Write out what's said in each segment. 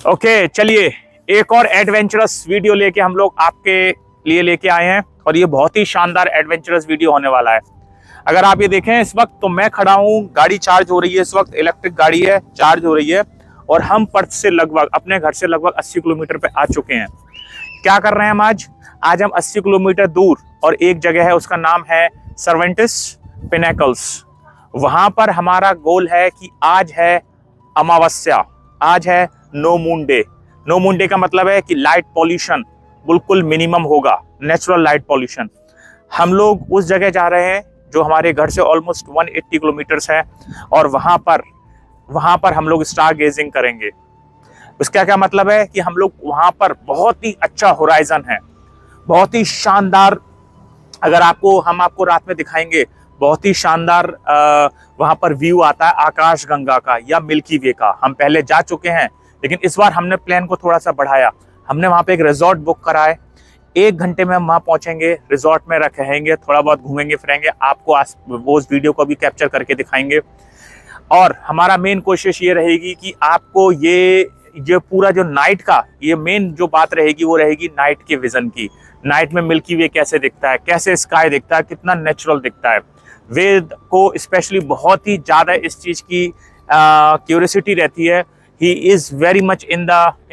Okay, चलिए एक और एडवेंचरस वीडियो लेके हम लोग आपके लिए लेके आए हैं और ये बहुत ही शानदार एडवेंचरस वीडियो होने वाला है। अगर आप ये देखें इस वक्त तो मैं खड़ा हूँ, गाड़ी चार्ज हो रही है, इस वक्त इलेक्ट्रिक गाड़ी है, चार्ज हो रही है और हम पर्थ से लगभग अपने घर से लगभग 80 किलोमीटर पे आ चुके हैं। क्या कर रहे हैं हम आज हम 80 किलोमीटर दूर और एक जगह है, उसका नाम है सर्वेंटिस पिनेकल्स। वहां पर हमारा गोल है कि आज है अमावस्या, आज है no moon day. No moon day का मतलब है कि लाइट पॉल्यूशन बिल्कुल मिनिमम होगा, नेचुरल लाइट पॉल्यूशन। हम लोग उस जगह जा रहे हैं जो हमारे घर से ऑलमोस्ट 180 किलोमीटर्स है और वहां पर हम लोग स्टार गेजिंग करेंगे। उसका क्या मतलब है कि हम लोग वहां पर बहुत ही अच्छा होराइजन है, बहुत ही शानदार। अगर हम आपको रात में दिखाएंगे, बहुत ही शानदार वहां पर व्यू आता है आकाश गंगा का या मिल्की वे का। हम पहले जा चुके हैं लेकिन इस बार हमने प्लान को थोड़ा सा बढ़ाया। हमने वहां पे एक रिजॉर्ट बुक करा है। 1 घंटे में हम वहां पहुंचेंगे, रिजॉर्ट में रहेंगे, थोड़ा बहुत घूमेंगे फिरेंगे, आपको वो उस वीडियो को भी कैप्चर करके दिखाएंगे। और हमारा मेन कोशिश ये रहेगी कि आपको ये पूरा जो नाइट का ये मेन जो बात रहेगी वो रहेगी नाइट के विजन की। नाइट में मिल्की वे कैसे दिखता है, कैसे स्काई दिखता है, कितना नेचुरल दिखता है। वेद को स्पेशली बहुत ही ज्यादा इस चीज की क्यूरियोसिटी रहती है। He is very much in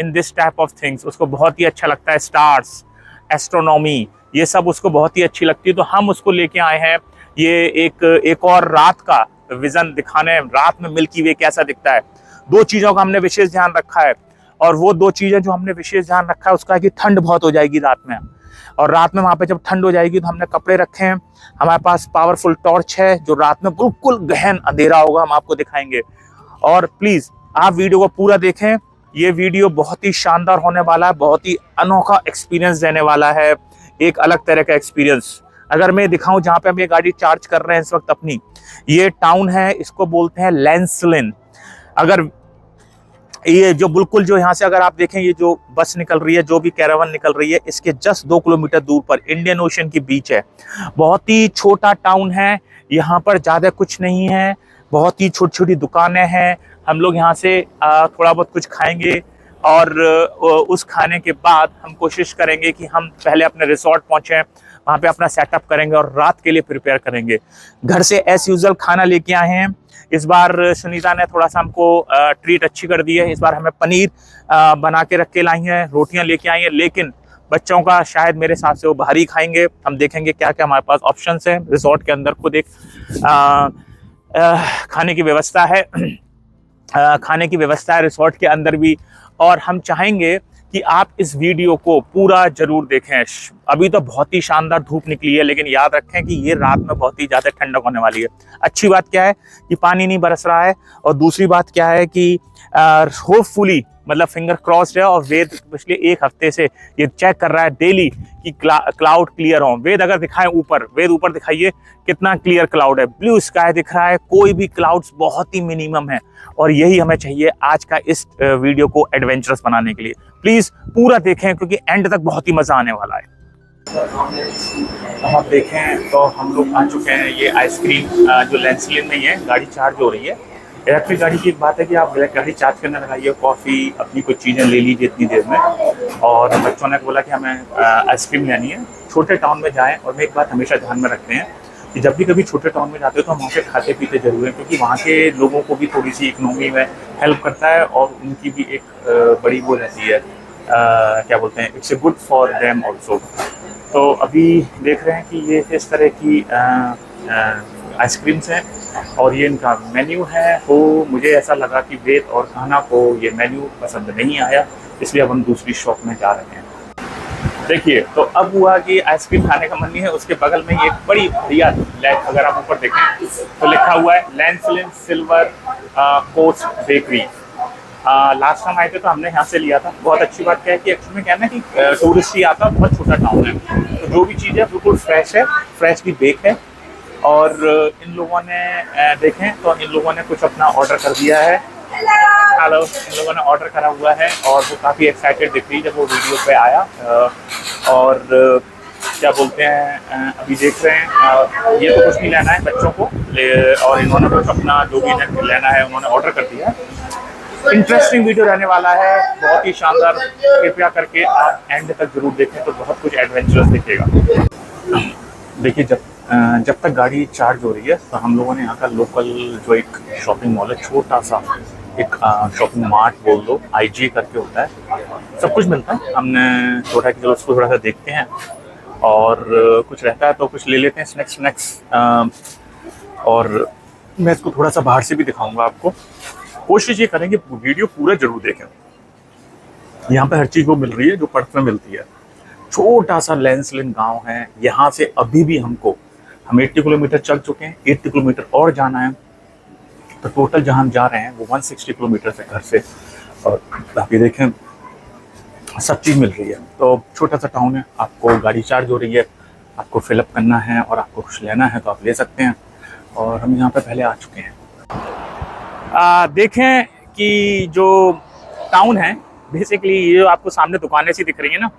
this type of things. उसको बहुत ही अच्छा लगता है स्टार्स, एस्ट्रोनॉमी, ये सब उसको बहुत ही अच्छी लगती है। तो हम उसको लेके आए हैं ये एक और रात का विजन दिखाने, रात में मिल्की वे कैसा दिखता है। 2 चीजों का हमने विशेष ध्यान रखा है और वो 2 चीजें जो हमने विशेष ध्यान रखा है उसका है कि ठंड बहुत हो जाएगी रात में, और रात में वहां पे जब ठंड हो जाएगी तो हमने कपड़े रखे हैं। हमारे पास पावरफुल टॉर्च है जो रात में बिल्कुल गहन अंधेरा होगा, हम आपको दिखाएंगे। और प्लीज आप वीडियो को पूरा देखें, ये वीडियो बहुत ही शानदार होने वाला है, बहुत ही अनोखा एक्सपीरियंस देने वाला है, एक अलग तरह का एक्सपीरियंस। अगर मैं दिखाऊं जहां पे हम ये गाड़ी चार्ज कर रहे हैं इस वक्त अपनी, ये टाउन है, इसको बोलते हैं लैंसलिन। अगर ये जो बिल्कुल जो यहाँ से अगर आप देखें, ये जो बस निकल रही है, जो भी कैरावन निकल रही है, इसके जस्ट 2 किलोमीटर दूर पर इंडियन ओशन की बीच है। बहुत ही छोटा टाउन है, यहाँ पर ज्यादा कुछ नहीं है, बहुत ही छोटी छोटी दुकानें हैं। हम लोग यहाँ से थोड़ा बहुत कुछ खाएंगे और उस खाने के बाद हम कोशिश करेंगे कि हम पहले अपने रिसोर्ट पहुंचे, वहाँ पे अपना सेटअप करेंगे और रात के लिए प्रिपेयर करेंगे। घर से एज यूजुअल खाना लेके आए हैं। इस बार सुनीता ने थोड़ा सा हमको ट्रीट अच्छी कर दी है। इस बार हमें पनीर बना के रख के लाई हैं, रोटियां लेके आई हैं, लेकिन बच्चों का शायद मेरे हिसाब से वो बाहर ही खाएंगे। हम देखेंगे क्या क्या हमारे पास ऑप्शंस हैं। रिजॉर्ट के अंदर खुद एक खाने की व्यवस्था है, रिसोर्ट के अंदर भी। और हम चाहेंगे कि आप इस वीडियो को पूरा जरूर देखें। अभी तो बहुत ही शानदार धूप निकली है, लेकिन याद रखें कि ये रात में बहुत ही ज्यादा ठंडक होने वाली है। अच्छी बात क्या है कि पानी नहीं बरस रहा है, और दूसरी बात क्या है कि होपफुली, मतलब फिंगर क्रॉस्ड है, और वेद पिछले 1 हफ्ते से ये चेक कर रहा है डेली कि क्लाउड क्लियर हो। वेद अगर दिखाएं ऊपर, वेद ऊपर दिखाइए कितना क्लियर क्लाउड है, ब्लू स्काई दिख रहा है, कोई भी क्लाउड्स बहुत ही मिनिमम है। और यही हमें चाहिए आज का इस वीडियो को एडवेंचरस बनाने के लिए। प्लीज पूरा देखें क्योंकि एंड तक बहुत ही मजा आने वाला है। आप देखें तो हम लोग आ चुके हैं, ये आइसक्रीम जो लैंसलिन में ही है। गाड़ी चार्ज हो रही है। इलेक्ट्रिक गाड़ी की एक बात है कि आप गाड़ी चार्ज करने लगाइए, कॉफ़ी, अपनी कुछ चीज़ें ले लीजिए इतनी देर में। और बच्चों ने बोला कि हमें आइसक्रीम लेनी है। छोटे टाउन में जाएं, और मैं एक बात हमेशा ध्यान में रखते हैं कि जब भी कभी छोटे टाउन में जाते हो तो वहाँ पे खाते पीते जरूर हैं, क्योंकि वहाँ के लोगों को भी थोड़ी सी इकोनॉमी में हेल्प करता है और उनकी भी एक बड़ी वो रहती है, क्या बोलते हैं, it's a good for them also. तो अभी देख रहे हैं कि ये इस तरह की आइसक्रीम्स हैं और ये इनका मेन्यू है। तो मुझे ऐसा लगा कि वेद और खाना को ये मेन्यू पसंद नहीं आया, इसलिए अब हम दूसरी शॉप में जा रहे हैं। देखिए, तो अब हुआ कि आइसक्रीम खाने का मन नहीं है। उसके बगल में एक बड़ी बढ़िया, अगर आप ऊपर देखें तो लिखा हुआ है Lancelin silver coast bakery. Last time आए थे तो हमने यहाँ से लिया था। बहुत अच्छी बात क्या है कि एक्चुअली में क्या है ना कि टूरिस्ट ही आता है, बहुत छोटा टाउन है, तो जो भी चीज़ है बिल्कुल फ्रेश है, फ्रेशली बेक है। और इन लोगों ने देखें तो इन लोगों ने कुछ अपना ऑर्डर कर दिया है। हेलो, इन लोगों ने ऑर्डर करा हुआ है और वो काफ़ी एक्साइटेड दिख रही जब वो वीडियो पे आया। और क्या बोलते हैं, अभी देख रहे हैं, ये तो कुछ नहीं लेना है बच्चों को, और इन्होंने कुछ अपना जो भी लेना है उन्होंने ऑर्डर कर दिया। इंटरेस्टिंग वीडियो रहने वाला है, बहुत ही शानदार। कृपया करके आप एंड तक जरूर देखें, तो बहुत कुछ एडवेंचरस दिखेगा। देखिए, जब तक गाड़ी चार्ज हो रही है तो हम लोगों ने यहाँ का लोकल जो एक शॉपिंग मॉल है, छोटा सा एक शॉपिंग मार्ट बोल दो, आईजी करके होता है, सब कुछ मिलता है। हमने सोचा कि चलो उसको थोड़ा सा देखते हैं, और कुछ रहता है तो कुछ ले लेते हैं स्नैक्स। और मैं इसको थोड़ा सा बाहर से भी दिखाऊंगा आपको। कोशिश ये करें कि वीडियो पूरा जरूर देखें। यहाँ पे हर चीज़ वो मिल रही है जो पर्थ में मिलती है। छोटा सा लैंसलिन गांव है, यहाँ से अभी भी हम 80 किलोमीटर चल चुके हैं, 80 किलोमीटर और जाना है। तो टोटल जहाँ हम जा रहे हैं वो 160 किलोमीटर है घर से। और आप ये देखें, सब चीज़ मिल रही है। तो छोटा सा टाउन है, आपको गाड़ी चार्ज हो रही है, आपको फिलअप करना है और आपको कुछ लेना है तो आप ले सकते हैं। और हम यहाँ पे पहले आ चुके हैं। देखें कि जो टाउन है, बेसिकली ये जो आपको सामने दुकानें सी दिख रही है ना,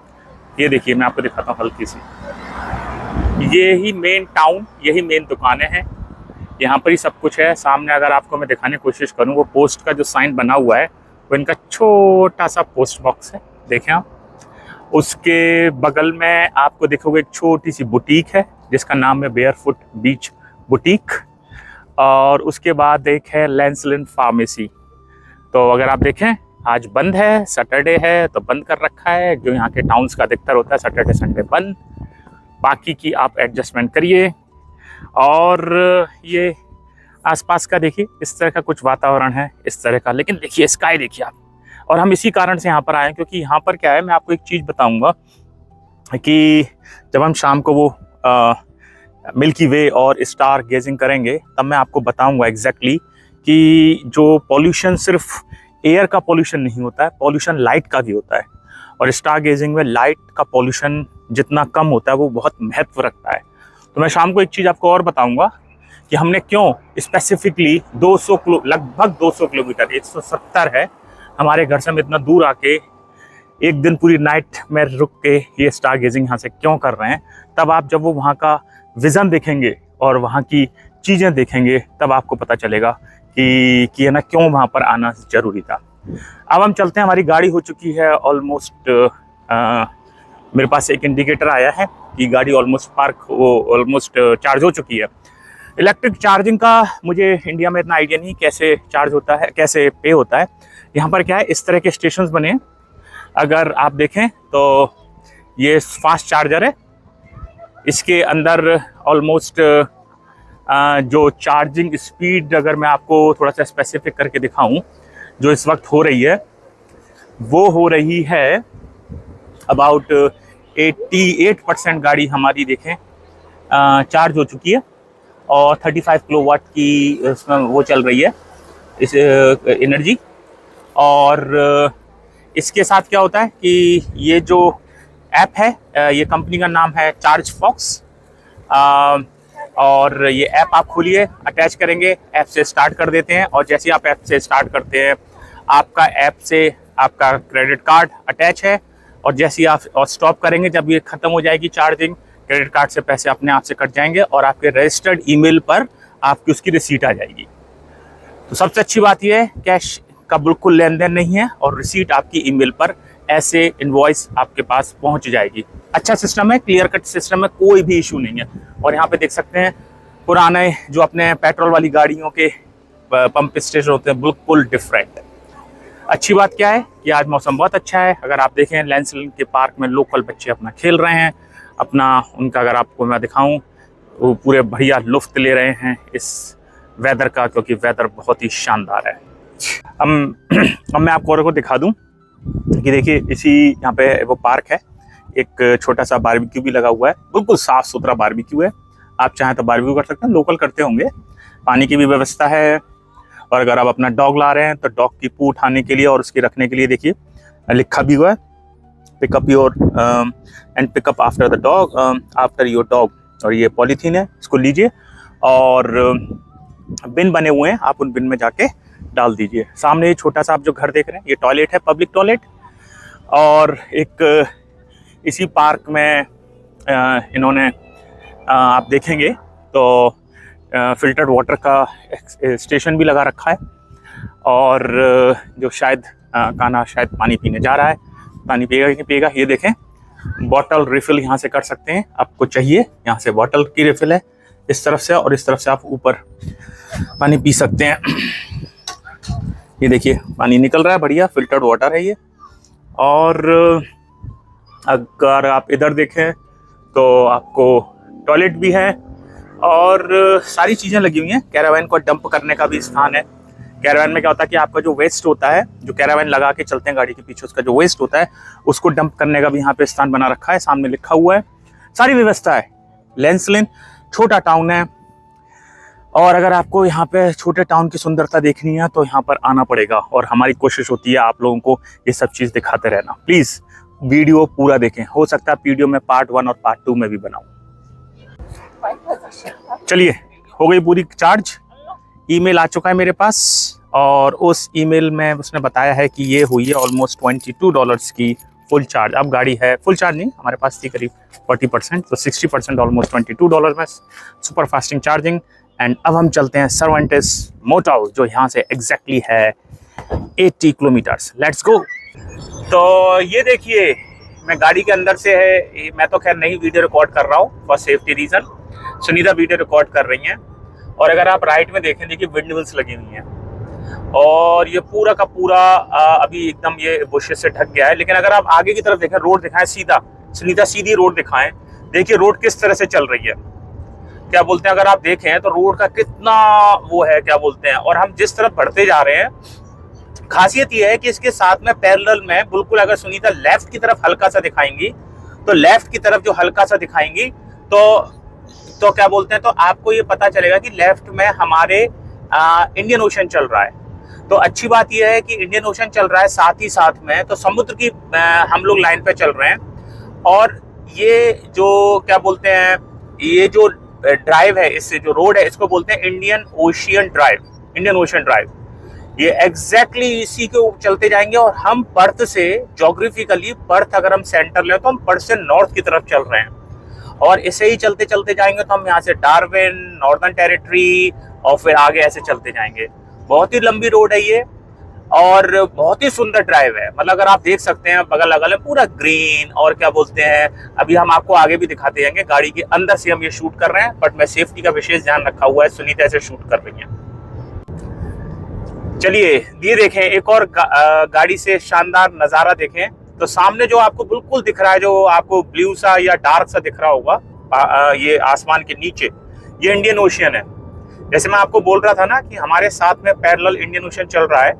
ये देखिए मैं आपको दिखाता हूँ हल्की सी। ये ही मेन टाउन, यही मेन दुकानें हैं, यहाँ पर ही सब कुछ है। सामने अगर आपको मैं दिखाने की कोशिश करूँ, वो पोस्ट का जो साइन बना हुआ है वो इनका छोटा सा पोस्ट बॉक्स है, देखें आप। उसके बगल में आपको देखोगे एक छोटी सी बुटीक है जिसका नाम है बेयरफुट बीच बुटीक। और उसके बाद एक है लैंसलिन फार्मेसी। तो अगर आप देखें, आज बंद है, सैटरडे है तो बंद कर रखा है। जो यहाँ के टाउन्स का अधिकतर होता है सैटरडे संडे बंद, बाकी की आप एडजस्टमेंट करिए। और ये आसपास का देखिए, इस तरह का कुछ वातावरण है, इस तरह का। लेकिन देखिए स्काई देखिए आप। और हम इसी कारण से यहाँ पर आए, क्योंकि यहाँ पर क्या है, मैं आपको एक चीज़ बताऊँगा कि जब हम शाम को वो मिल्की वे और स्टार गेजिंग करेंगे, तब मैं आपको बताऊंगा एग्जैक्टली कि जो पॉल्यूशन सिर्फ एयर का पॉल्यूशन नहीं होता है, पॉल्यूशन लाइट का भी होता है। और स्टार गेजिंग में लाइट का पॉल्यूशन जितना कम होता है वो बहुत महत्व रखता है। तो मैं शाम को एक चीज़ आपको और बताऊंगा कि हमने क्यों स्पेसिफिकली लगभग 200 किलोमीटर, 170 है हमारे घर से, हम इतना दूर आके एक दिन पूरी नाइट में रुक के ये स्टार गेजिंग यहाँ से क्यों कर रहे हैं। तब आप जब वो वहाँ का विज़न देखेंगे और वहाँ की चीज़ें देखेंगे, तब आपको पता चलेगा कि है ना, क्यों वहाँ पर आना ज़रूरी था। अब हम चलते हैं, हमारी गाड़ी हो चुकी है ऑलमोस्ट, मेरे पास एक इंडिकेटर आया है कि गाड़ी ऑलमोस्ट चार्ज हो चुकी है। इलेक्ट्रिक चार्जिंग का मुझे इंडिया में इतना आइडिया नहीं कैसे चार्ज होता है, कैसे पे होता है। यहाँ पर क्या है, इस तरह के स्टेशंस बने हैं। अगर आप देखें तो ये फास्ट चार्जर है, इसके अंदर ऑलमोस्ट जो चार्जिंग स्पीड, अगर मैं आपको थोड़ा सा स्पेसिफिक करके दिखाऊं, जो इस वक्त हो रही है वो हो रही है अबाउट 88% गाड़ी हमारी देखें चार्ज हो चुकी है। और 35 किलोवाट की इसमें वो चल रही है इस एनर्जी। और इसके साथ क्या होता है कि ये जो ऐप है, ये कंपनी का नाम है चार्ज फॉक्स। और ये ऐप आप खोलिए, अटैच करेंगे, ऐप से स्टार्ट कर देते हैं। और जैसे ही आप ऐप से स्टार्ट करते हैं, आपका ऐप से आपका क्रेडिट कार्ड अटैच है। और जैसे ही आप स्टॉप करेंगे, जब ये ख़त्म हो जाएगी चार्जिंग, क्रेडिट कार्ड से पैसे अपने आप से कट जाएंगे और आपके रजिस्टर्ड ईमेल पर आपकी उसकी रिसीट आ जाएगी। तो सबसे अच्छी बात यह है, कैश का बिल्कुल लेन देन नहीं है और रिसीट आपकी ईमेल पर ऐसे इनवॉइस आपके पास पहुंच जाएगी। अच्छा सिस्टम है, क्लियर कट सिस्टम है, कोई भी इशू नहीं है। और यहाँ पे देख सकते हैं पुराने जो अपने पेट्रोल वाली गाड़ियों के पंप स्टेशन होते हैं, बिल्कुल डिफरेंट। अच्छी बात क्या है कि आज मौसम बहुत अच्छा है। अगर आप देखें, लैंसलिन के पार्क में लोकल बच्चे अपना खेल रहे हैं, अपना उनका अगर आपको मैं दिखाऊं, वो पूरे बढ़िया लुफ्त ले रहे हैं इस वेदर का, क्योंकि वेदर बहुत ही शानदार है। अब मैं आपको और को दिखा दूं कि देखिए, इसी यहाँ पे वो पार्क है, एक छोटा सा बारबेक्यू भी लगा हुआ है, बिल्कुल साफ सुथरा बारबेक्यू है। आप चाहें तो बारबेक्यू कर सकते हैं, लोकल करते होंगे। पानी की भी व्यवस्था है। और अगर आप अपना डॉग ला रहे हैं तो डॉग की पू उठाने के लिए और उसकी रखने के लिए देखिए लिखा भी हुआ है, pickup your and pickup after the dog, after your dog. और ये पॉलीथीन है, इसको लीजिए और बिन बने हुए हैं, आप उन बिन में जाके डाल दीजिए। सामने ये छोटा सा आप जो घर देख रहे हैं, ये टॉयलेट है, पब्लिक टॉयलेट। और एक इसी पार्क में इन्होंने आप देखेंगे तो फिल्टर्ड वाटर का स्टेशन भी लगा रखा है। और जो शायद कान्हा शायद पानी पीने जा रहा है, पानी पिएगा कि नहीं पिएगा। ये देखें, बॉटल रिफिल यहाँ से कर सकते हैं, आपको चाहिए यहाँ से बॉटल की रिफिल है इस तरफ से, और इस तरफ से आप ऊपर पानी पी सकते हैं। ये देखिए पानी निकल रहा है, बढ़िया फिल्टर्ड वाटर है ये। और अगर आप इधर देखें तो आपको टॉयलेट भी है और सारी चीज़ें लगी हुई हैं। कैरावैन को डंप करने का भी स्थान है। कैरावैन में क्या होता है कि आपका जो वेस्ट होता है, जो कैरावैन लगा के चलते हैं गाड़ी के पीछे, उसका जो वेस्ट होता है उसको डंप करने का भी यहाँ पे स्थान बना रखा है, सामने लिखा हुआ है, सारी व्यवस्था है। लेंसलिन छोटा टाउन है, और अगर आपको यहाँ पे छोटे टाउन की सुंदरता देखनी है तो यहाँ पर आना पड़ेगा, और हमारी कोशिश होती है आप लोगों को ये सब चीज़ दिखाते रहना। प्लीज़ वीडियो पूरा देखें, हो सकता है वीडियो में पार्ट 1 और पार्ट 2 में भी बनाऊँ। चलिए, हो गई पूरी चार्ज। ईमेल आ चुका है मेरे पास, और उस ईमेल में उसने बताया है कि ये हुई है ऑलमोस्ट $22 की फुल चार्ज। अब गाड़ी है फुल चार्ज नहीं, हमारे पास थी करीब 40%, तो 60% ऑलमोस्ट $22 में सुपर फास्टिंग चार्जिंग। एंड अब हम चलते हैं सर्वेंटिस मोटल, जो यहाँ से एग्जैक्टली है 80 किलोमीटर्स। Let's go. तो ये देखिए, मैं गाड़ी के अंदर से है, मैं तो खैर नहीं वीडियो रिकॉर्ड कर रहा हूँ for safety reason, Sunita video record कर रही हैं। और अगर आप राइट में देखें, देखिए विंड व्हील्स लगी हुई हैं, और ये पूरा का पूरा अभी एकदम ये बुशेस से ढक गया है। लेकिन अगर आप आगे की तरफ देखें, रोड दिखाएं सीधा, सुनीता सीधी रोड दिखाएं, देखिए रोड किस तरह से चल रही है, क्या बोलते हैं, अगर आप देखें तो रोड का कितना वो है, क्या बोलते हैं। और हम जिस तरफ बढ़ते जा रहे हैं, खासियत ये है कि इसके साथ में पैरेलल में बिल्कुल, अगर सुनीता लेफ्ट की तरफ हल्का सा दिखाएंगी, तो लेफ्ट की तरफ जो हल्का सा दिखाएंगी तो क्या बोलते हैं, तो आपको ये पता चलेगा कि लेफ्ट में हमारे इंडियन ओशन चल रहा है। तो अच्छी बात यह है कि इंडियन ओशन चल रहा है, साथ ही साथ में तो समुद्र की हम लोग लाइन पे चल रहे हैं। और ये जो क्या बोलते हैं, ये जो ड्राइव है, इससे जो रोड है, इसको बोलते हैं इंडियन ओशियन ड्राइव। ये एग्जैक्टली इसी के ऊपर चलते जाएंगे। और हम पर्थ से जोग्राफिकली, पर्थ अगर हम सेंटर लें तो हम पर्थ से नॉर्थ की तरफ चल रहे हैं, और इसे ही चलते चलते जाएंगे तो हम यहाँ से डार्विन, नॉर्दर्न टेरिटरी, और फिर आगे ऐसे चलते जाएंगे। बहुत ही लंबी रोड है ये, और बहुत ही सुंदर ड्राइव है। मतलब अगर आप देख सकते हैं बगल अगल में पूरा ग्रीन, और क्या बोलते हैं, अभी हम आपको आगे भी दिखाते जाएंगे। गाड़ी के अंदर से हम ये शूट कर रहे हैं, बट मैं सेफ्टी का विशेष ध्यान रखा हुआ है, सुनीता ऐसे शूट कर रही है। चलिए ये देखें, एक और गाड़ी से शानदार नजारा देखें। तो सामने जो आपको बिल्कुल दिख रहा है, जो आपको ब्लू सा या डार्क सा दिख रहा होगा ये आसमान के नीचे, ये इंडियन ओशियन है। जैसे मैं आपको बोल रहा था ना कि हमारे साथ में पैरेलल इंडियन ओशन चल रहा है,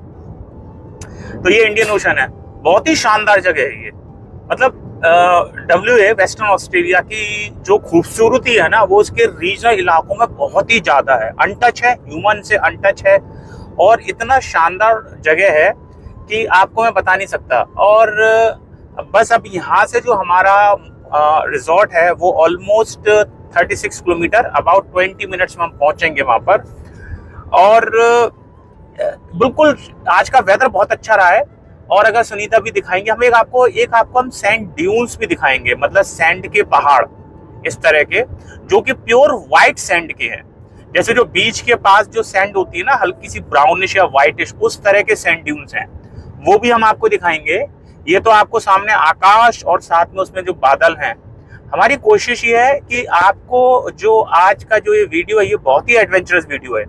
तो ये इंडियन ओशन है। बहुत ही शानदार जगह है ये। मतलब WA वेस्टर्न ऑस्ट्रेलिया की जो खूबसूरती है ना, वो उसके रीजनल इलाकों में बहुत ही ज्यादा है, अनटच है, ह्यूमन से अनटच है, और इतना शानदार जगह है कि आपको मैं बता नहीं सकता। और बस अब यहाँ से जो हमारा रिजॉर्ट है वो ऑलमोस्ट 36 किलोमीटर, अबाउट 20 मिनट्स में हम पहुंचेंगे वहां पर। और बिल्कुल आज का वेदर बहुत अच्छा रहा है। और अगर सुनीता भी दिखाएंगे, हम आपको हम सैंड ड्यून्स भी दिखाएंगे, मतलब सैंड के पहाड़ इस तरह के, जो कि प्योर व्हाइट सैंड के हैं। जैसे जो बीच के पास जो सैंड होती है ना, हल्की सी ब्राउनिश या व्हाइटिश, उस तरह के सैंड ड्यून्स हैं, वो भी हम आपको दिखाएंगे। ये तो आपको सामने आकाश और साथ में उसमें जो बादल हैं। हमारी कोशिश ये है कि आपको जो आज का जो ये वीडियो है, ये बहुत ही एडवेंचरस वीडियो है।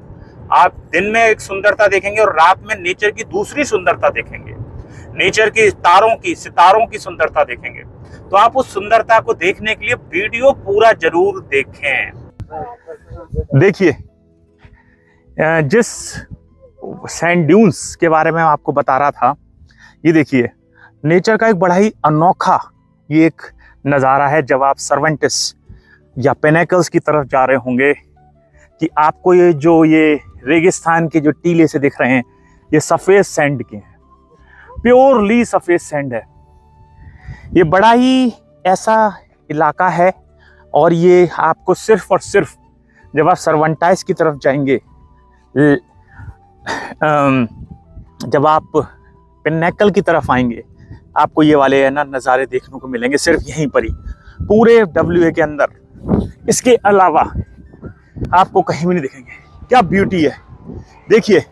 आप दिन में एक सुंदरता देखेंगे और रात में नेचर की दूसरी सुंदरता देखेंगे, नेचर की सितारों की सुंदरता देखेंगे। तो आप उस सुंदरता को देखने के लिए वीडियो पूरा जरूर देखें। देखिए, जिस सैंड ड्यून्स के बारे में आपको बता रहा था, ये देखिए नेचर का एक बड़ा ही अनोखा ये एक नज़ारा है। जब आप सर्वेंटिस या पिनेकल्स की तरफ जा रहे होंगे, कि आपको ये रेगिस्तान के जो टीले से दिख रहे हैं, ये सफ़ेद सैंड के हैं, प्योरली सफ़ेद सैंड है। ये बड़ा ही ऐसा इलाका है, और ये आपको सिर्फ और सिर्फ जब आप सर्वेंटाइस की तरफ जाएंगे, जब आप पिनेकल की तरफ आएंगे, आपको ये वाले है ना नज़ारे देखने को मिलेंगे, सिर्फ यहीं पर ही पूरे WA के अंदर। इसके अलावा आपको कहीं भी नहीं दिखेंगे। क्या ब्यूटी है, देखिए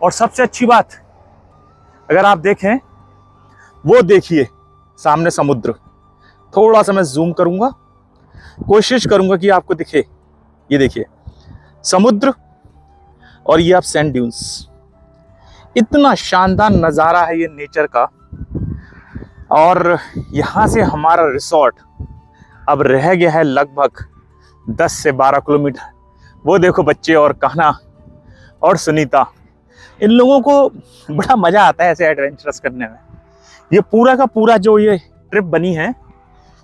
और सबसे अच्छी बात, अगर आप देखें, वो देखिए सामने समुद्र। थोड़ा सा मैं जूम करूंगा, कोशिश करूंगा कि आपको दिखे। ये देखिए समुद्र और ये आप सैंड ड्यून्स। इतना शानदार नज़ारा है ये नेचर का। और यहाँ से हमारा रिसोर्ट अब रह गया है लगभग 10 से 12 किलोमीटर। वो देखो बच्चे और कहना और सुनीता, इन लोगों को बड़ा मज़ा आता है ऐसे एडवेंचरस करने में। ये पूरा का पूरा जो ये ट्रिप बनी है,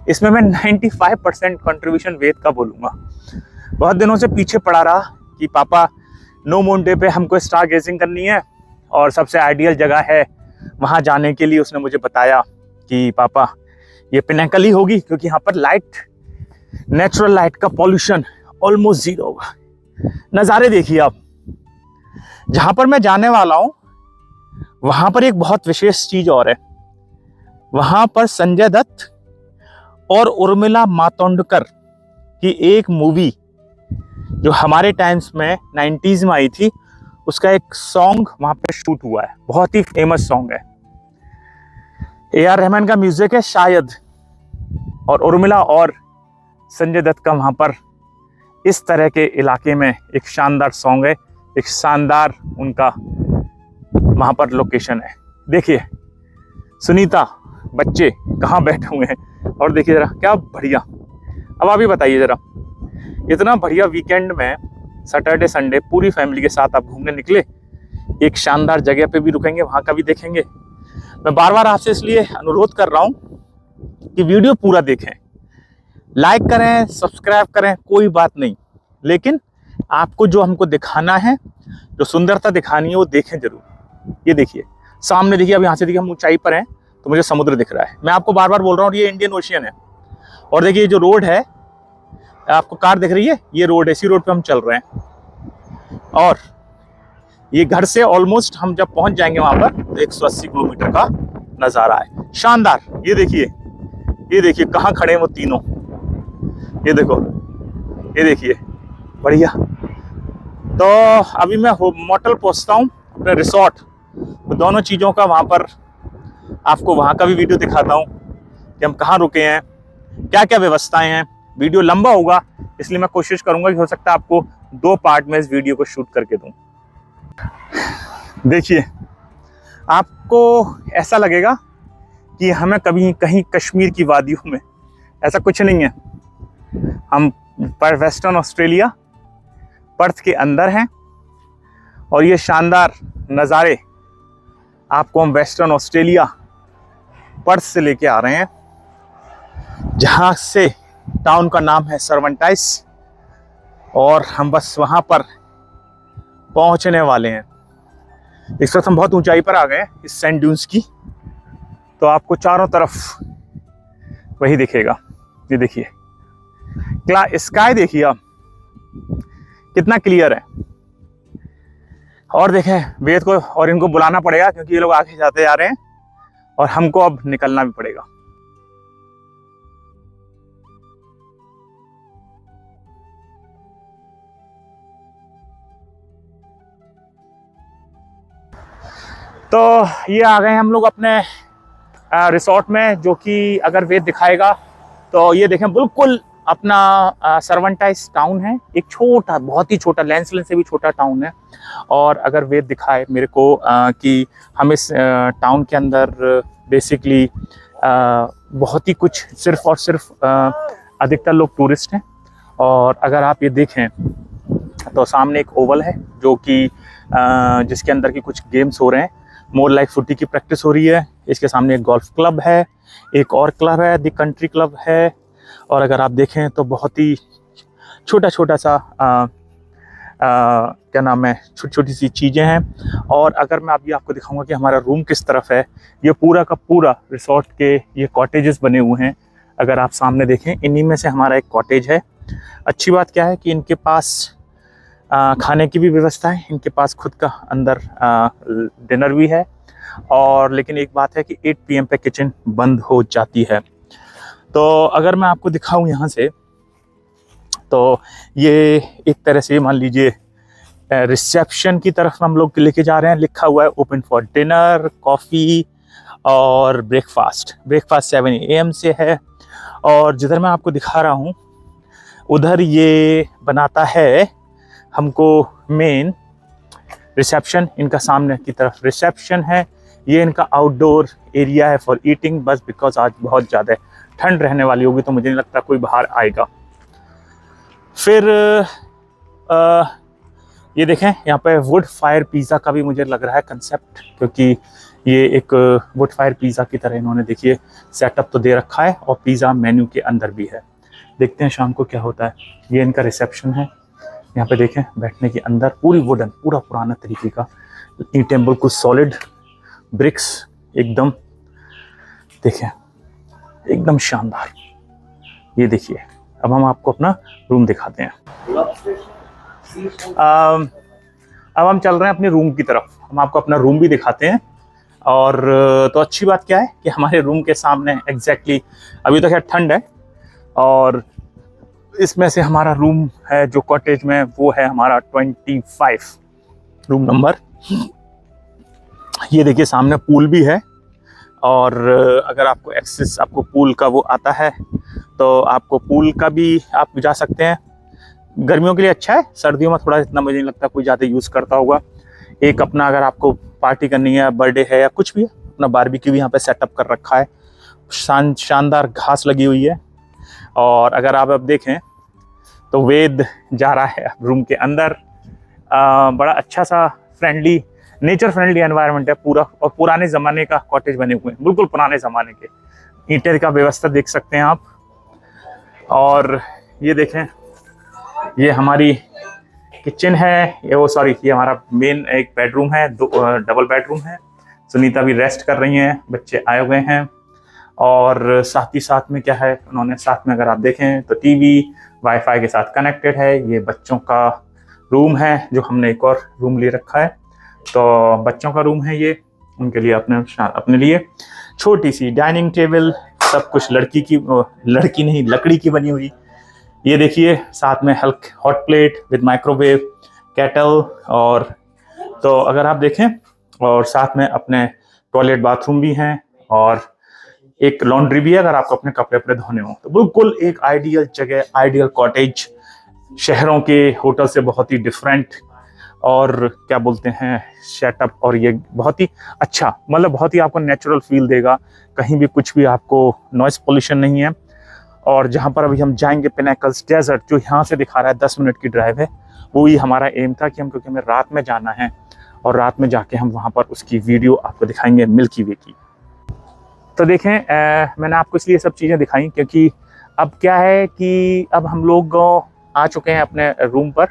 इसमें मैं 95% कंट्रीब्यूशन वेद का बोलूँगा। बहुत दिनों से पीछे पड़ा रहा कि पापा नो मून डे पे हमको स्टार गेजिंग करनी है और सबसे आइडियल जगह है वहाँ जाने के लिए। उसने मुझे बताया कि पापा ये पिनाकल ही होगी, क्योंकि यहाँ पर लाइट, नेचुरल लाइट का पॉल्यूशन ऑलमोस्ट जीरो होगा। नज़ारे देखिए आप। जहाँ पर मैं जाने वाला हूँ वहाँ पर एक बहुत विशेष चीज़ और है। वहाँ पर संजय दत्त और उर्मिला मातोंडकर की एक मूवी जो हमारे टाइम्स में 90s में आई थी, उसका एक सॉन्ग वहाँ पे शूट हुआ है। बहुत ही फेमस सॉन्ग है, AR रहमान का म्यूजिक है शायद, और उर्मिला और संजय दत्त का वहाँ पर इस तरह के इलाके में एक शानदार सॉन्ग है, एक शानदार उनका वहाँ पर लोकेशन है। देखिए सुनीता, बच्चे कहाँ बैठे हुए हैं, और देखिए जरा क्या बढ़िया। अब आप ही बताइए जरा, इतना बढ़िया वीकेंड में सैटरडे संडे पूरी फैमिली के साथ आप घूमने निकले, एक शानदार जगह पे भी रुकेंगे, वहाँ का भी देखेंगे। मैं बार बार आपसे इसलिए अनुरोध कर रहा हूँ कि वीडियो पूरा देखें, लाइक करें, सब्सक्राइब करें, कोई बात नहीं, लेकिन आपको जो हमको दिखाना है, जो सुंदरता दिखानी है, वो देखें जरूर। ये देखिए सामने, देखिए अब यहाँ से देखिए हम ऊंचाई पर हैं तो मुझे समुद्र दिख रहा है। मैं आपको बार बार बोल रहा हूँ ये इंडियन ओशियन है। और देखिए जो रोड है, आपको कार दिख रही है, ये रोड है, इसी रोड पे हम चल रहे हैं। और ये घर से ऑलमोस्ट हम जब पहुंच जाएंगे वहां पर तो 180 किलोमीटर का नज़ारा है, शानदार। ये देखिए कहाँ खड़े हैं वो तीनों, ये देखो, ये देखिए बढ़िया। तो अभी मैं मोटल पहुंचता हूँ, अपने रिसोर्ट। तो दोनों चीज़ों का वहाँ पर आपको वहाँ का भी वीडियो दिखाता हूँ कि हम कहाँ रुके हैं, क्या क्या व्यवस्थाएं हैं। वीडियो लंबा होगा, इसलिए मैं कोशिश करूंगा कि हो सकता है आपको 2 पार्ट में इस वीडियो को शूट करके दूं। देखिए आपको ऐसा लगेगा कि हमें कभी कहीं कश्मीर की वादियों में, ऐसा कुछ नहीं है। हम पर वेस्टर्न ऑस्ट्रेलिया पर्थ के अंदर हैं, और ये शानदार नज़ारे आपको हम वेस्टर्न ऑस्ट्रेलिया पर्थ से लेके आ रहे हैं, जहाँ से टाउन का नाम है सर्वेंटाइस, और हम बस वहाँ पर पहुँचने वाले हैं। इस वक्त हम बहुत ऊंचाई पर आ गए हैं इस सैंड ड्यून्स की, तो आपको चारों तरफ वही दिखेगा। ये देखिए स्काई, देखिए आप कितना क्लियर है। और देखें वेद को और इनको बुलाना पड़ेगा, क्योंकि ये लोग आगे जाते जा रहे हैं और हमको अब निकलना भी पड़ेगा। तो ये आ गए हम लोग अपने रिसोर्ट में, जो कि अगर वेद दिखाएगा तो ये देखें बिल्कुल अपना सर्वेंटाइस टाउन है। एक छोटा, बहुत ही छोटा, लैंसलैंड से भी छोटा टाउन है। और अगर वेद दिखाए मेरे को कि हम इस टाउन के अंदर बेसिकली बहुत ही कुछ, सिर्फ और सिर्फ अधिकतर लोग टूरिस्ट हैं। और अगर आप ये देखें तो सामने एक ओवल है, जो कि जिसके अंदर की कुछ गेम्स हो रहे हैं। मोर लाइक फुटी की प्रैक्टिस हो रही है। इसके सामने एक गोल्फ क्लब है, एक और क्लब है, द कंट्री क्लब है। और अगर आप देखें तो बहुत ही छोटा छोटा सा क्या नाम है, छोटी छोटी सी चीज़ें हैं। और अगर मैं अभी आपको दिखाऊंगा कि हमारा रूम किस तरफ है, ये पूरा का पूरा रिसोर्ट के ये कॉटेजेस बने हुए हैं। अगर आप सामने देखें, इन्हीं में से हमारा एक कॉटेज है। अच्छी बात क्या है कि इनके पास खाने की भी व्यवस्था है, इनके पास खुद का अंदर डिनर भी है। और लेकिन एक बात है कि 8 PM पे किचन बंद हो जाती है। तो अगर मैं आपको दिखाऊं यहाँ से, तो ये एक तरह से मान लीजिए रिसेप्शन की तरफ हम लोग लेके जा रहे हैं। लिखा हुआ है ओपन फॉर डिनर, कॉफ़ी और ब्रेकफास्ट। ब्रेकफास्ट 7 AM से है। और जिधर मैं आपको दिखा रहा हूँ उधर ये बनाता है हमको मेन रिसेप्शन। इनका सामने की तरफ रिसेप्शन है। ये इनका आउटडोर एरिया है फॉर ईटिंग। बस बिकॉज आज बहुत ज़्यादा ठंड रहने वाली होगी तो मुझे नहीं लगता कोई बाहर आएगा। फिर ये देखें यहाँ पे वुड फायर पिज़्ज़ा का भी मुझे लग रहा है कंसेप्ट, क्योंकि ये एक वुड फायर पिज़्ज़ा की तरह इन्होंने देखिए सेटअप तो दे रखा है और पिज़्ज़ा मेन्यू के अंदर भी है। देखते हैं शाम को क्या होता है। ये इनका रिसेप्शन है। यहाँ पे देखें बैठने के अंदर पूरी वुडन, पूरा पुराना तरीके का ईंटें, बिल्कुल सॉलिड ब्रिक्स एकदम, देखें एकदम शानदार। ये देखिए अब हम आपको अपना रूम दिखाते हैं। अब हम चल रहे हैं अपने रूम की तरफ। हम आपको अपना रूम भी दिखाते हैं। और तो अच्छी बात क्या है कि हमारे रूम के सामने एग्जैक्टली अभी तो खैर ठंड है और इसमें से हमारा रूम है जो कॉटेज में वो है हमारा 25 रूम नंबर। ये देखिए सामने पूल भी है और अगर आपको एक्सेस आपको पूल का वो आता है तो आपको पूल का भी आप जा सकते हैं। गर्मियों के लिए अच्छा है, सर्दियों में थोड़ा इतना मुझे नहीं लगता कोई ज़्यादा यूज़ करता होगा। एक अपना अगर आपको पार्टी करनी है, बर्थडे है या कुछ भी है, अपना बारबेक्यू भी यहाँ पे सेटअप कर रखा है। शानदार घास लगी हुई है। और अगर आप अब देखें तो वेद जा रहा है रूम के अंदर। बड़ा अच्छा सा फ्रेंडली, नेचर फ्रेंडली एनवायरनमेंट है पूरा। और पुराने ज़माने का कॉटेज बने हुए हैं, बिल्कुल पुराने ज़माने के। ईंटें का व्यवस्था देख सकते हैं आप। और ये देखें ये हमारी किचन है, ये हमारा मेन एक बेडरूम है, डबल बेडरूम है। सुनीता भी रेस्ट कर रही हैं, बच्चे आए हुए हैं। और साथ ही साथ में क्या है, उन्होंने साथ में अगर आप देखें तो टीवी वाईफाई के साथ कनेक्टेड है। ये बच्चों का रूम है जो हमने एक और रूम ले रखा है, तो बच्चों का रूम है ये। उनके लिए अपने लिए छोटी सी डाइनिंग टेबल, सब कुछ लकड़ी की बनी हुई। ये देखिए साथ में hot plate with microwave, kettle. और तो अगर आप देखें और साथ में अपने टॉयलेट बाथरूम भी हैं और एक लॉन्ड्री भी है अगर आपको अपने कपड़े अपने धोने हो। तो बिल्कुल एक आइडियल जगह, आइडियल कॉटेज, शहरों के होटल से बहुत ही डिफरेंट और क्या बोलते हैं सेटअप। और ये बहुत ही अच्छा, मतलब बहुत ही आपको नेचुरल फील देगा। कहीं भी कुछ भी आपको नॉइस पोल्यूशन नहीं है। और जहाँ पर अभी हम जाएंगे पिनेकल्स डेजर्ट, जो यहाँ से दिखा रहा है 10 मिनट की ड्राइव है, वो ही हमारा एम था कि क्योंकि हमें रात में जाना है और रात में जाके हम वहाँ पर उसकी वीडियो आपको दिखाएंगे मिल्की वे की। तो देखें मैंने आपको इसलिए सब चीज़ें दिखाई क्योंकि अब क्या है कि अब हम लोग आ चुके हैं अपने रूम पर।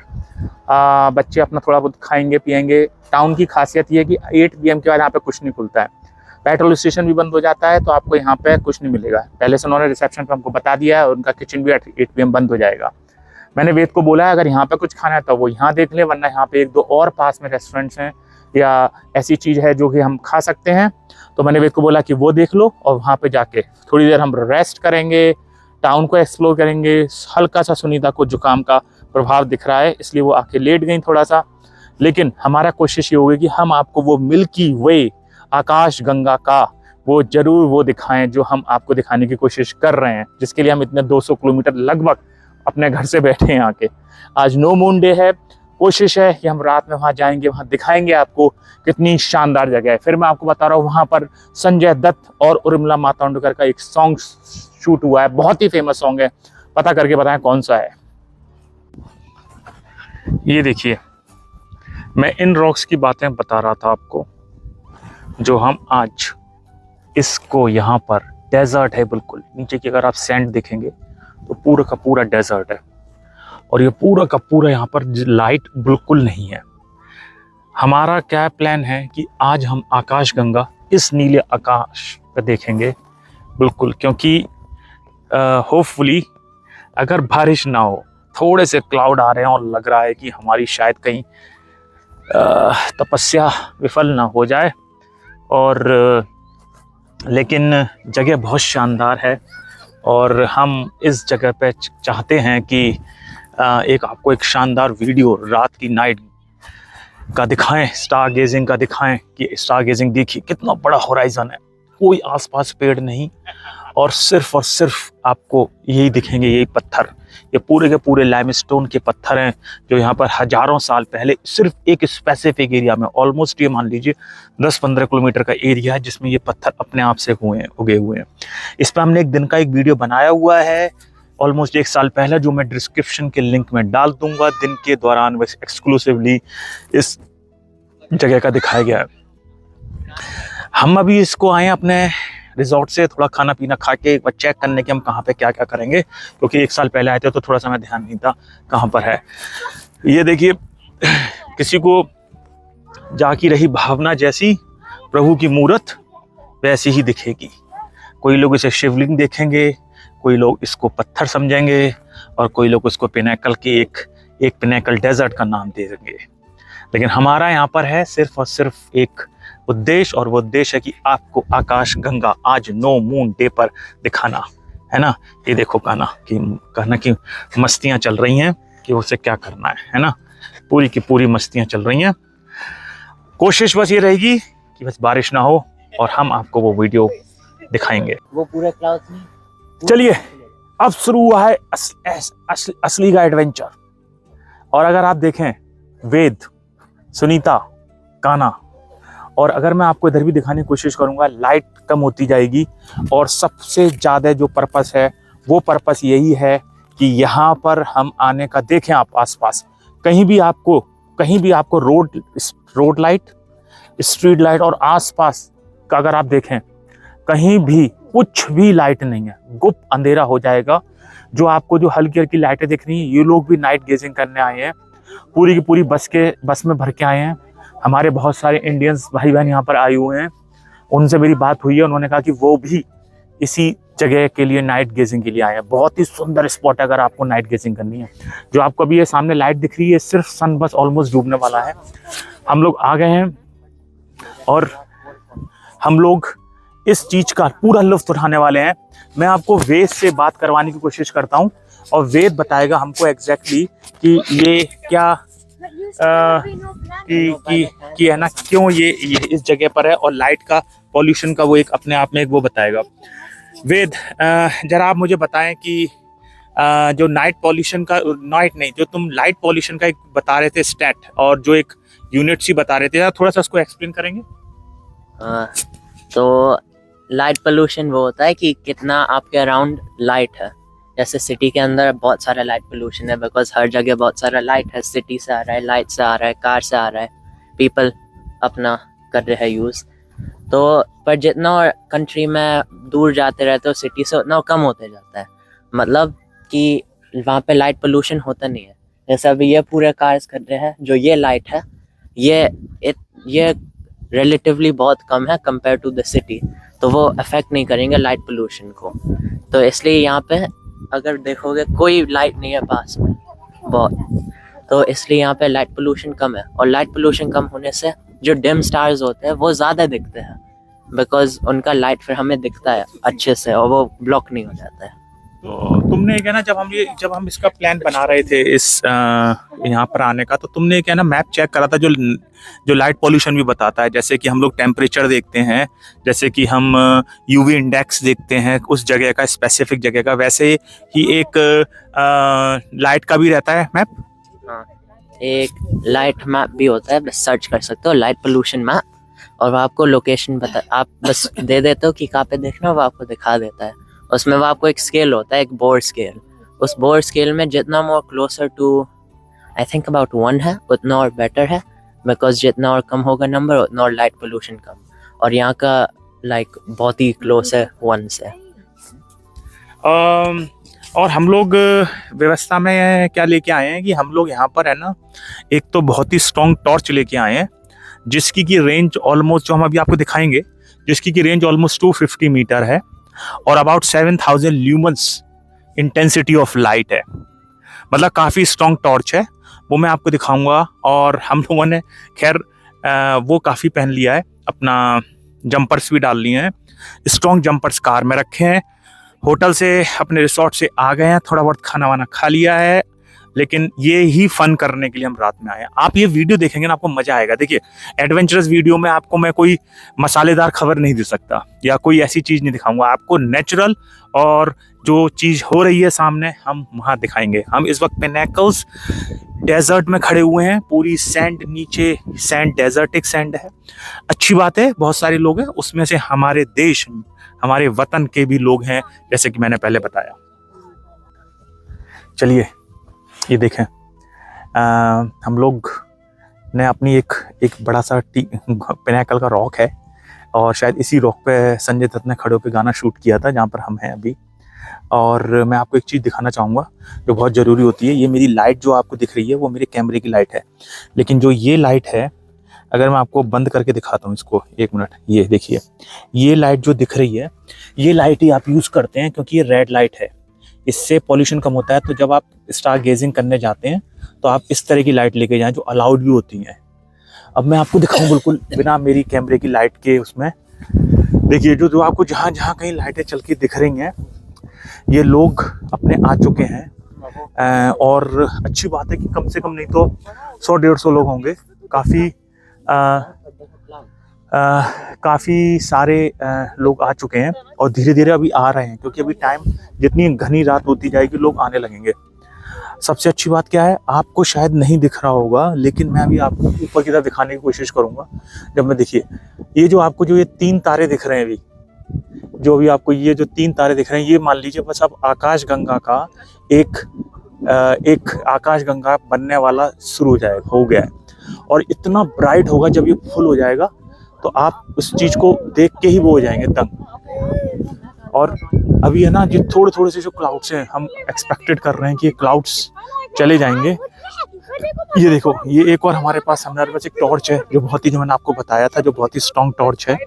बच्चे अपना थोड़ा बहुत खाएंगे पिएंगे। टाउन की खासियत ये है कि 8 PM के बाद यहाँ पे कुछ नहीं खुलता है। पेट्रोल स्टेशन भी बंद हो जाता है, तो आपको यहाँ पे कुछ नहीं मिलेगा। पहले से उन्होंने रिसेप्शन पे हमको बता दिया है और उनका किचन भी 8 PM बंद हो जाएगा। मैंने वेद को बोला है अगर यहाँ पे कुछ खाना है तो वो यहाँ देख ले, वरना यहाँ पे 1-2 और पास में रेस्टोरेंट्स हैं या ऐसी चीज़ है जो कि हम खा सकते हैं। तो मैंने वेद को बोला कि वो देख लो और वहाँ पे जाके थोड़ी देर हम रेस्ट करेंगे, टाउन को एक्सप्लोर करेंगे। हल्का सा सुनीता को जुकाम का प्रभाव दिख रहा है, इसलिए वो आके लेट गई थोड़ा सा। लेकिन हमारा कोशिश ये होगी कि हम आपको वो मिल्की वे, आकाश गंगा का वो जरूर वो दिखाएं जो हम आपको दिखाने की कोशिश कर रहे हैं, जिसके लिए हम इतने 200 किलोमीटर लगभग अपने घर से बैठे हैं आके। आज नो मून डे है। कोशिश है कि हम रात में वहाँ जाएंगे, वहाँ दिखाएंगे आपको कितनी शानदार जगह है। फिर मैं आपको बता रहा हूँ वहाँ पर संजय दत्त और उर्मिला मातोंडकर का एक सॉन्ग शूट हुआ है, बहुत ही फेमस सॉन्ग है। पता करके बताएं कौन सा है। ये देखिए मैं इन रॉक्स की बातें बता रहा था आपको, जो हम आज इसको यहाँ पर डेजर्ट है बिल्कुल। नीचे की अगर आप सैंड देखेंगे तो पूरा का पूरा डेजर्ट है और ये पूरा का पूरा यहाँ पर लाइट बिल्कुल नहीं है। हमारा क्या प्लान है कि आज हम आकाश गंगा इस नीले आकाश पे देखेंगे बिल्कुल, क्योंकि होपफुली अगर बारिश ना हो, थोड़े से क्लाउड आ रहे हैं और लग रहा है कि हमारी शायद कहीं तपस्या विफल ना हो जाए। और लेकिन जगह बहुत शानदार है और हम इस जगह पे चाहते हैं कि एक आपको एक शानदार वीडियो रात की नाइट का दिखाएं, स्टार गेजिंग का दिखाएं कि स्टार गेजिंग देखिए कितना बड़ा होराइजन है, कोई आसपास पेड़ नहीं और सिर्फ आपको यही दिखेंगे, यही पत्थर। ये पूरे के पूरे लाइमस्टोन के पत्थर हैं जो यहाँ पर हजारों साल पहले सिर्फ एक स्पेसिफिक एरिया में, ऑलमोस्ट ये मान लीजिए 10-15 किलोमीटर का एरिया है जिसमें ये पत्थर अपने आप से उगे हुए हैं। इस पर हमने एक दिन का एक वीडियो बनाया हुआ है ऑलमोस्ट 1 साल पहले, जो मैं डिस्क्रिप्शन के लिंक में डाल दूंगा। दिन के दौरान बस एक्सक्लूसिवली इस जगह का दिखाया गया है। हम अभी इसको आए अपने रिजॉर्ट से थोड़ा खाना पीना खा के एक बार चेक करने के हम कहाँ पे क्या क्या करेंगे, क्योंकि 1 साल पहले आए थे तो थोड़ा सा मैं ध्यान नहीं था कहाँ पर है। ये देखिए, किसी को जाकी रही भावना जैसी प्रभु की मूरत वैसी ही दिखेगी। कोई लोग इसे शिवलिंग देखेंगे, कोई लोग इसको पत्थर समझेंगे और कोई लोग इसको पिनेकल के एक पिनेकल डेजर्ट का नाम दे देंगे। लेकिन हमारा यहाँ पर है सिर्फ और सिर्फ एक उद्देश्य, और वो उद्देश्य है कि आपको आकाश गंगा आज नो मून डे पर दिखाना है ना। ये देखो कहना की मस्तियां चल रही हैं कि उसे क्या करना है ना। पूरी की पूरी मस्तियां चल रही हैं। कोशिश बस ये रहेगी कि बस बारिश ना हो और हम आपको वो वीडियो दिखाएंगे। वो पूरे क्लाउड में। चलिए अब शुरू हुआ है असली का एडवेंचर। और अगर आप देखें वेद, सुनीता, कान्हा, और अगर मैं आपको इधर भी दिखाने की कोशिश करूंगा, लाइट कम होती जाएगी और सबसे ज़्यादा जो पर्पस है वो पर्पस यही है कि यहाँ पर हम आने का, देखें आप आसपास कहीं भी आपको रोड लाइट, स्ट्रीट लाइट और आसपास का अगर आप देखें कहीं भी कुछ भी लाइट नहीं है, गुप्त अंधेरा हो जाएगा। जो आपको जो हल्की हल्की लाइटें दिख रही हैं, ये लोग भी नाइट गेजिंग करने आए हैं, पूरी की पूरी बस में भर के आए हैं। हमारे बहुत सारे इंडियंस भाई बहन यहाँ पर आए हुए हैं, उनसे मेरी बात हुई है, उन्होंने कहा कि वो भी इसी जगह के लिए नाइट गेजिंग के लिए आए हैं। बहुत ही सुंदर स्पॉट है अगर आपको नाइट गेजिंग करनी है। जो आपको अभी ये सामने लाइट दिख रही है, सिर्फ सन बस ऑलमोस्ट डूबने वाला है। हम लोग आ गए हैं और हम लोग इस चीज का पूरा लुत्फ उठाने वाले हैं। मैं आपको वेद से बात करवाने की कोशिश करता हूँ और वेद बताएगा हमको एग्जैक्टली कि ये क्या कि है ना, क्यों ये इस जगह पर है, और लाइट का पॉल्यूशन का वो एक अपने आप में एक वो बताएगा। वेद, जरा आप मुझे बताएं कि जो नाइट पॉल्यूशन का, जो तुम लाइट पॉल्यूशन का एक बता रहे थे स्टैट, और जो एक यूनिट सी बता रहे थे, थोड़ा सा उसको एक्सप्लेन करेंगे? तो लाइट पोल्यूशन वो होता है कि कितना आपके अराउंड लाइट है। जैसे सिटी के अंदर बहुत सारा लाइट पोल्यूशन है, बिकॉज हर जगह बहुत सारा लाइट है, सिटी से आ रहा है, लाइट से आ रहा है, कार से आ रहा है, पीपल अपना कर रहे हैं यूज़। तो पर जितना कंट्री में दूर जाते रहते हो सिटी से, उतना कम होते जाता है। मतलब कि वहाँ पे लाइट पोल्यूशन होता नहीं है। जैसे अभी ये पूरे कार्स कर रहे हैं, जो ये लाइट है ये रिलेटिवली बहुत कम है कंपेयर टू द सिटी, तो वो अफेक्ट नहीं करेंगे लाइट पोल्यूशन को। तो इसलिए यहाँ पे अगर देखोगे कोई लाइट नहीं है पास में बहुत, तो इसलिए यहाँ पे लाइट पोल्यूशन कम है। और लाइट पोल्यूशन कम होने से जो डिम स्टार्स होते हैं वो ज़्यादा दिखते हैं, बिकॉज उनका लाइट फिर हमें दिखता है अच्छे से और वो ब्लॉक नहीं हो जाता है। तो तुमने क्या ना, जब हम इसका प्लान बना रहे थे इस यहाँ पर आने का, तो तुमने क्या ना मैप चेक करा था जो लाइट पॉल्यूशन भी बताता है। जैसे कि हम लोग टेम्परेचर देखते हैं, जैसे कि हम यूवी इंडेक्स देखते हैं उस जगह का, स्पेसिफिक जगह का, वैसे ही एक लाइट का भी रहता है मैप। हाँ, एक लाइट मैप भी होता है, बस सर्च कर सकते हो लाइट पोल्यूशन मैप, और वो आपको लोकेशन बता, आप बस दे देते हो कि कहाँ पे देखना, वो आपको दिखा देता है। उसमें वो आपको एक स्केल होता है, एक बोर स्केल। उस बोर स्केल में जितना more closer to I think about 1 है, उतना और बेटर है, बिकॉज जितना और कम होगा नंबर, उतना और लाइट पोल्यूशन कम। और यहाँ का लाइक बहुत ही क्लोज है 1 से। और हम लोग व्यवस्था में क्या लेके आए हैं कि हम लोग यहाँ पर है ना, एक तो बहुत ही स्ट्रॉन्ग टॉर्च लेके आए हैं, जिसकी की रेंज ऑलमोस्ट, जो हम अभी आपको दिखाएंगे, जिसकी की रेंज ऑलमोस्ट 250 मीटर है और अबाउट 7000 ल्यूमन्स इंटेंसिटी ऑफ लाइट है। मतलब काफ़ी स्ट्रॉन्ग टॉर्च है, वो मैं आपको दिखाऊंगा। और हम लोगों ने खैर वो काफ़ी पहन लिया है, अपना जंपर्स भी डाल लिए हैं, स्ट्रॉन्ग जंपर्स कार में रखे हैं। होटल से, अपने रिसोर्ट से आ गए हैं, थोड़ा बहुत खाना वाना खा लिया है, लेकिन ये ही फन करने के लिए हम रात में आए हैं। आप ये वीडियो देखेंगे ना, आपको मजा आएगा। देखिए, एडवेंचरस वीडियो में आपको मैं कोई मसालेदार खबर नहीं दे सकता या कोई ऐसी चीज नहीं दिखाऊंगा। आपको नेचुरल और जो चीज हो रही है सामने, हम वहां दिखाएंगे। हम इस वक्त पिनेकल्स डेजर्ट में खड़े हुए हैं। पूरी सैंड, नीचे सैंड, डेजर्टिक सैंड है। अच्छी बात है, बहुत सारे लोग हैं, उसमें से हमारे देश, हमारे वतन के भी लोग हैं, जैसे कि मैंने पहले बताया। चलिए, ये देखें, हम लोग ने अपनी एक बड़ा सा पिनेकल का रॉक है, और शायद इसी रॉक पे संजय दत्त ने खड़े होकर गाना शूट किया था, जहाँ पर हम हैं अभी। और मैं आपको एक चीज़ दिखाना चाहूँगा जो बहुत ज़रूरी होती है। ये मेरी लाइट जो आपको दिख रही है, वो मेरे कैमरे की लाइट है, लेकिन जो ये लाइट है, अगर मैं आपको बंद करके दिखाता हूँ इसको, एक मिनट, ये देखिए, ये लाइट जो दिख रही है, ये लाइट ही आप यूज़ करते हैं क्योंकि ये रेड लाइट है, इससे पॉल्यूशन कम होता है। तो जब आप स्टार गेजिंग करने जाते हैं तो आप इस तरह की लाइट लेके जाएं जो अलाउड भी होती हैं। अब मैं आपको दिखाऊं बिल्कुल बिना मेरी कैमरे की लाइट के, उसमें देखिए, जो आपको जहाँ जहाँ कहीं लाइटें चल के दिख रही हैं, ये लोग अपने आ चुके हैं। और अच्छी बात है कि कम से कम नहीं तो 100-150 लोग होंगे। काफ़ी सारे लोग आ चुके हैं और धीरे धीरे अभी आ रहे हैं, क्योंकि अभी टाइम, जितनी घनी रात होती जाएगी, लोग आने लगेंगे। सबसे अच्छी बात क्या है, आपको शायद नहीं दिख रहा होगा, लेकिन मैं अभी आपको ऊपर की तरफ दिखाने की कोशिश करूंगा। जब मैं, देखिए, ये जो आपको जो ये 3 तारे दिख रहे हैं अभी, जो भी आपको ये जो 3 तारे दिख रहे हैं, ये मान लीजिए बस अब आकाश गंगा का एक आकाश गंगा बनने वाला शुरू हो गया है, और इतना ब्राइट होगा जब ये फुल हो जाएगा, तो आप उस चीज को देख के ही वो हो जाएंगे दंग। और अभी है ना, जो थोड़े थोड़े से जो क्लाउड्स हैं, हम एक्सपेक्टेड कर रहे हैं कि ये क्लाउड्स चले जाएंगे। ये देखो, ये एक और हमारे पास एक टॉर्च है, जो मैंने आपको बताया था, जो बहुत ही स्ट्रॉन्ग टॉर्च है,